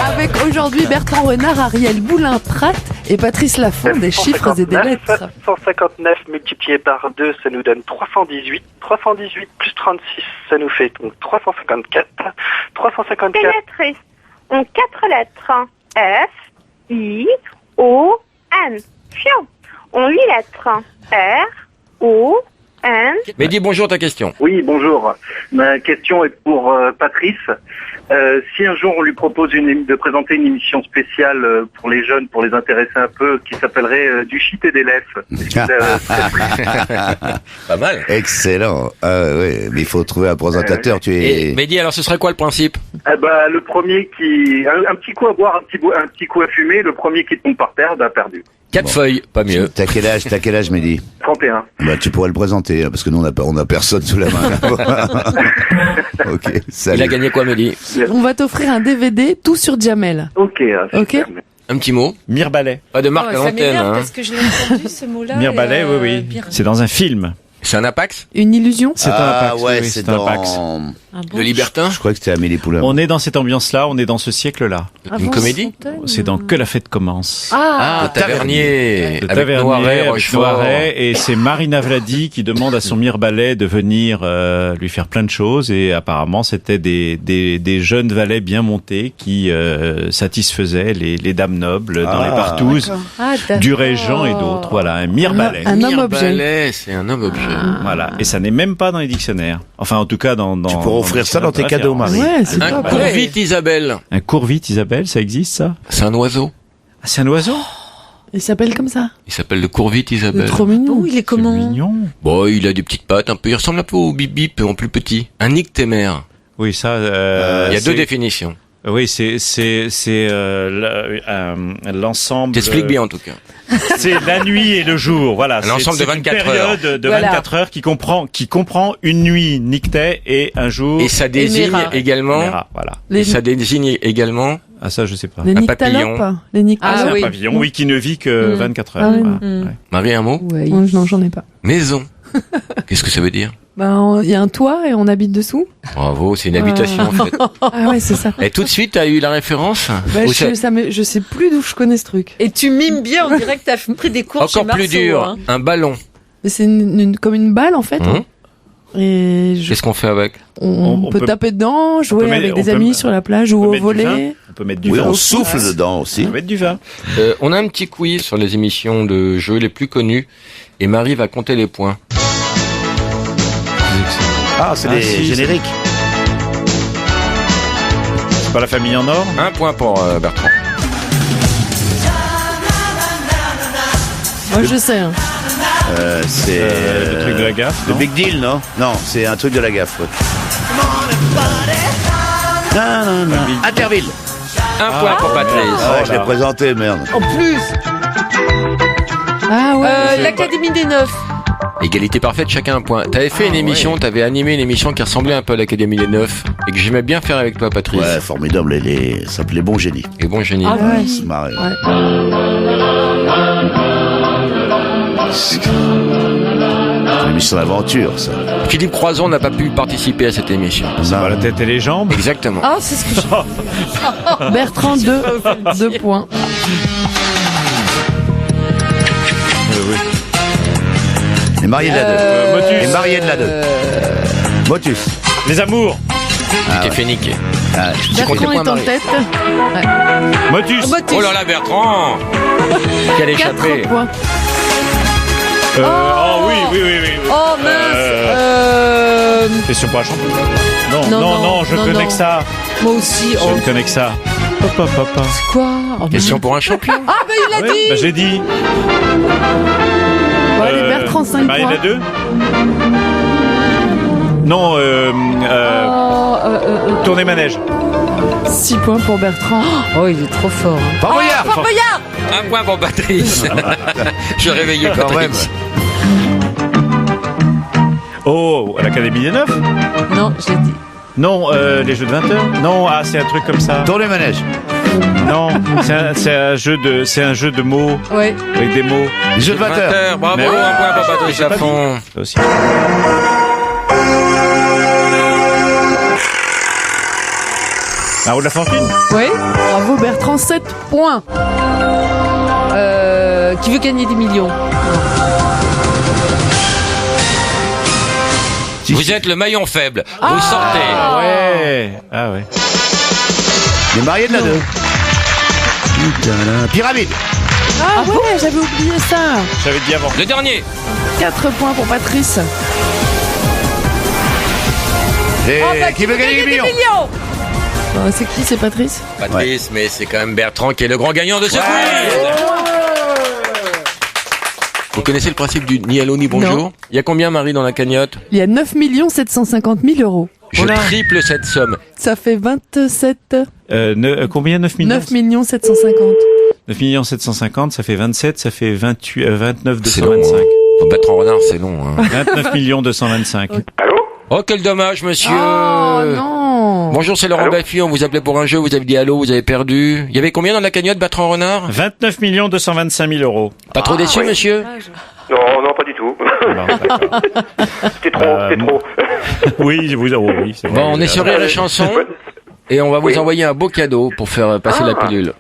Avec aujourd'hui Bertrand Renard, Ariel Boulin-Prat et Patrice Laffont des chiffres et des lettres. 159 multiplié par 2, ça nous donne 318. 318 plus 36, ça nous fait donc 354. 354. Les lettres ont 4 lettres. F, I, O, N. Fion. Ont 8 lettres. R, O, N. Mais dis bonjour, ta question. Oui, bonjour. Ma question est pour Patrice. Si un jour on lui propose de présenter une émission spéciale pour les jeunes, pour les intéresser un peu, qui s'appellerait Du shit et des lèvres. Pas mal. Excellent. Oui, mais il faut trouver un présentateur. Mais dis, alors ce serait quoi le principe? Le premier qui... Un petit coup à boire, un petit coup à fumer, le premier qui tombe par terre, perdu. 4 feuilles, pas mieux. T'as quel âge, Mehdi? 31. Bah, tu pourrais le présenter, parce que nous, on a personne sous la main. Ok, salut. Il a gagné quoi, Mehdi? On va t'offrir un DVD tout sur Jamel. Ok. Un petit mot? Mirebalais. Pas de marque à Ça l'antenne, m'énerve parce que je l'ai entendu ce mot-là. Mirebalais, oui. C'est dans un film. C'est un Apax? Une illusion? C'est un Apax. Ouais, oui, c'est un dans... Apax. Le Libertin? Je crois que c'était Amélie Poulain. On est dans cette ambiance-là, on est dans ce siècle-là. Une comédie? C'est dans Que la fête commence. Ah, Tavernier. Le Avec Tavernier, Noiret, avec Rochefort. Noiret, et c'est Marina Vladi qui demande à son Mirebalais de venir lui faire plein de choses, et apparemment c'était des jeunes valets bien montés qui satisfaisaient les dames nobles dans les partouzes du Régent et d'autres. Voilà, un Mirebalais. Un homme-objet. Mirebalais, c'est un homme-objet. Voilà, et ça n'est même pas dans les dictionnaires. Enfin, en tout cas, Tu pourrais offrir ça dans tes cadeaux, Marie. Ouais, c'est Un pas courvite Isabelle. Un courvite, Isabelle, ça existe, ça? C'est un oiseau. Ah, c'est un oiseau? Il s'appelle comme ça. Il s'appelle le courvite Isabelle. Trop mignon. Oh, il est comment? Mignon. Bon, il a des petites pattes un peu. Il ressemble un peu au Bip Bip en plus petit. Un ictémère. Oui, ça. Il y a deux définitions. Oui, c'est l'ensemble. T'expliques bien en tout cas. C'est la nuit et le jour, voilà. Un ensemble de 24 heures. Une période de 24 heures qui comprend une nuit nictet et un jour. Et ça désigne également. Voilà. Et ça désigne également. Ah, ça, je sais pas. Les un nyctalopes. papillon. Les nyctalopes. C'est un pavillon, oui, qui ne vit que 24 heures. Voilà. Marie, un mot? Ouais. Non, j'en ai pas. Maison. Qu'est-ce que ça veut dire? Il y a un toit et on habite dessous. Bravo, c'est une habitation en fait. Ah ouais, c'est ça. Et tout de suite, t'as eu la référence? Je sais plus d'où je connais ce truc. Et tu mimes bien, on dirait que t'as pris des cours chez Encore plus Marceau, dur, hein. un ballon. Mais c'est comme une balle en fait. Et qu'est-ce qu'on fait avec? On peut taper dedans, jouer avec des amis sur la plage ou au volet. On peut mettre du vin. On souffle dedans aussi. On peut mettre du vin. On a un petit quiz sur les émissions de jeux les plus connues et Marie va compter les points. Ah, c'est les génériques. C'est pas La Famille en or? Un point pour Bertrand. Moi je sais. Hein. C'est le truc de la gaffe. Le Big Deal, non? Non, c'est un truc de la gaffe. Interville. Un point pour Patrice. Ah ouais, je l'ai présenté, merde. En plus. Ah ouais. L'Académie des Neufs. Égalité parfaite, chacun un point. T'avais fait une émission, t'avais animé une émission qui ressemblait un peu à l'Académie des Neufs et que j'aimais bien faire avec toi, Patrice. Ouais, formidable, ça s'appelait Bon Génie. Et Bon Génie. Ah ouais. Se marrer. une émission d'aventure, ça. Philippe Croison n'a pas pu participer à cette émission. Ça va la tête et les jambes. Exactement. Ah, c'est ce que je... Bertrand, 2 points. Les mariés de la 2. Motus. Les mariés de la 2. Motus. Les amours. T'es fait niquer. Bertrand est en tête. Ouais. Motus. Oh là là, Bertrand. Quelle 4 échappée. points. Oh oui. Oh mince. Question pour un champion. Non, Non, je connais que ça. Moi aussi. Je ne connais que ça. Papa. C'est quoi? Question pour un champion. Ah, bah il a dit. Bah, j'ai dit. Bon, allez, Bertrand, 5 Marie points. la 2. Non, tournée manège. 6 points pour Bertrand. Oh, il est trop fort. Hein. Fort Boyard. Fort Boyard. Un point pour Patrice. Je réveillais Quand même. Patrice. Oh, à l'Académie des 9. Non, j'ai dit. Non, les jeux de 20 heures. Non, c'est un truc comme ça. Tournée manège. Non, c'est un jeu de mots. Ouais. Avec des mots. Les jeux de 20 heures. Bravo, Mais un oui. point pour Patrice Laffont. Ça aussi. La roue de la fortune. Oui. Bravo Bertrand, 7 points. Qui veut gagner des millions? Vous êtes le maillon faible. Vous sortez. Ah ouais. Les mariés de la 2. Putain là. Pyramide. Ah ouais, j'avais oublié ça. J'avais dit avant. Le dernier. 4 points pour Patrice. Et qui veut gagner des millions? C'est qui, c'est Patrice? Patrice, mais c'est quand même Bertrand qui est le grand gagnant de ce quiz. Vous connaissez le principe du ni allô ni bonjour? Non. Il y a combien, Marie, dans la cagnotte? Il y a 9 750 000 euros. Je triple cette somme. Ça fait 27... Combien? 9 millions 9 750. 9 750, ça fait 27, ça fait 28, 29 C'est long, 225. Pour Bertrand Renard, c'est long. Hein. 29 225. Allô? Oh, quel dommage, monsieur. Oh non. Bonjour, c'est Laurent Allô Baffy. On vous appelait pour un jeu. Vous avez dit allô, vous avez perdu. Il y avait combien dans la cagnotte, Bertrand Renard? 29 225 000 euros. Pas trop déçu, monsieur? Non, pas du tout. C'était trop. Oui, oui, c'est vrai. Bon, on est sur Rire et Chanson. Et on va vous envoyer un beau cadeau pour faire passer la pilule.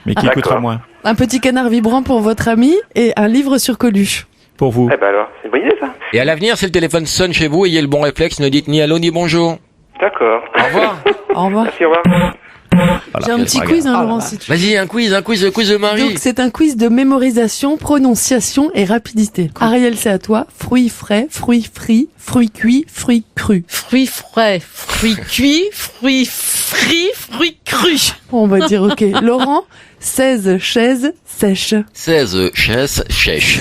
Mais qui coûtera moins? Un petit canard vibrant pour votre ami et un livre sur Coluche. Pour vous. Eh ben alors, c'est une bonne idée ça. Et à l'avenir, si le téléphone sonne chez vous, ayez le bon réflexe, ne dites ni allô ni bonjour. D'accord. Au revoir. Au revoir. Merci, au revoir. Voilà, J'ai un petit quiz, Laurent, si tu veux. Vas-y, un quiz de Marie. Donc, c'est un quiz de mémorisation, prononciation et rapidité. Ariel, c'est à toi. Fruits frais, fruits frits, fruits cuits, fruits crus. Fruits frais, fruits cuits, fruits frits, fruits crus. On va dire OK. Laurent, 16 chaises sèches. 16 chaises sèches.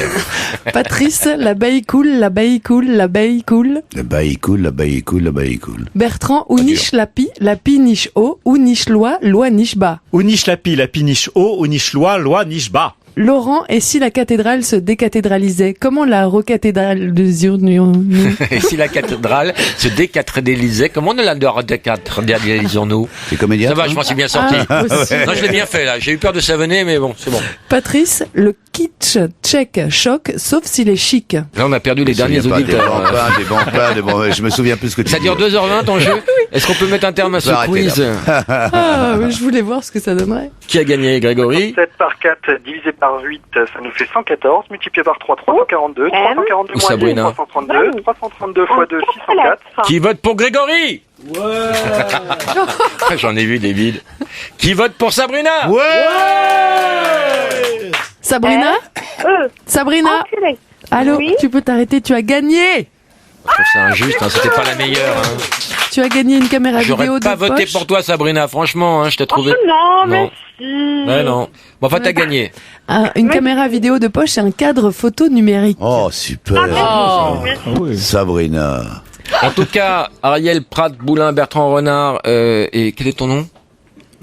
Patrice, l'abeille coule, l'abeille coule, l'abeille coule. Là-bas il coule, là-bas il coule, là-bas il coule. Bertrand, ou niche lapi niche haut, ou niche loi niche bas. Ou niche lapi niche haut, ou niche loi niche bas. Laurent, et si la cathédrale se décathédralisait, comment la recathédrale de Et si la cathédrale se décathédralisait, comment on la décathédralisons-nous? C'est comédien. Ça va, je m'en suis bien sorti. Ah, aussi. Non, je l'ai bien fait, là. J'ai eu peur de savonner, mais bon, c'est bon. Patrice, le kitsch tchèque choque, sauf s'il est chic. Là, on a perdu les derniers auditeurs. Des bons. Je me souviens plus ce que tu Ça dure dis. 2h20 ton jeu. Est-ce qu'on peut mettre un terme à ce Arrêtez, quiz? Ah, je voulais voir ce que ça donnerait. Qui a gagné, Grégory? 7 par 4 divisé par 8, ça nous fait 114, multiplié par 3, 342, 342 Ou moins 10, Sabrina. 332, 332 fois 2, 604. Qui vote pour Grégory? J'en ai vu des vides. Qui vote pour Sabrina? Sabrina? Sabrina? Allô, Oui. tu peux t'arrêter, tu as gagné. Je trouve ça injuste, hein, c'était pas la meilleure. Hein. Tu as gagné une caméra vidéo J'aurais de pas voté poche. pour toi, Sabrina, franchement, hein, je t'ai trouvé. Non, Non. merci. Ouais, non. Bon, enfin, t'as gagné. Une caméra vidéo de poche et un cadre photo numérique. Oh, super. Sabrina. En tout cas, Ariel Pratt-Boulin, Bertrand Renard, et quel est ton nom?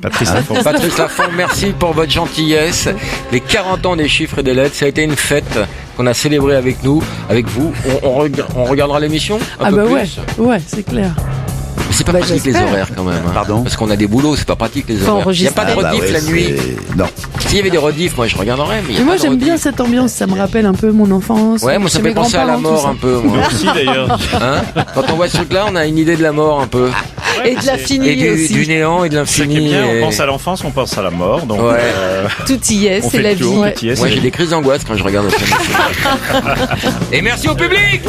Patrice Laffont. Patrice Laffont, merci pour votre gentillesse. Les 40 ans des chiffres et des lettres, ça a été une fête qu'on a célébrée avec nous, avec vous. On regardera l'émission un peu plus. Ouais, c'est clair. C'est pas pratique les horaires quand même. Hein. Pardon? Parce qu'on a des boulots, c'est pas pratique les horaires. Il n'y a pas de rediff la nuit. Non. S'il y avait des rediffs, moi je regarderais. Mais moi j'aime bien cette ambiance, ça me rappelle un peu mon enfance. Ouais, moi ça me fait penser à la mort un peu. Moi aussi d'ailleurs. Hein, quand on voit ce truc-là, on a une idée de la mort un peu. Et de l'infini aussi. Du néant et de l'infini. On pense à l'enfance, on pense à la mort. Donc tout y est, c'est la vie. Moi j'ai des crises d'angoisse quand je regarde le film. Et merci au public.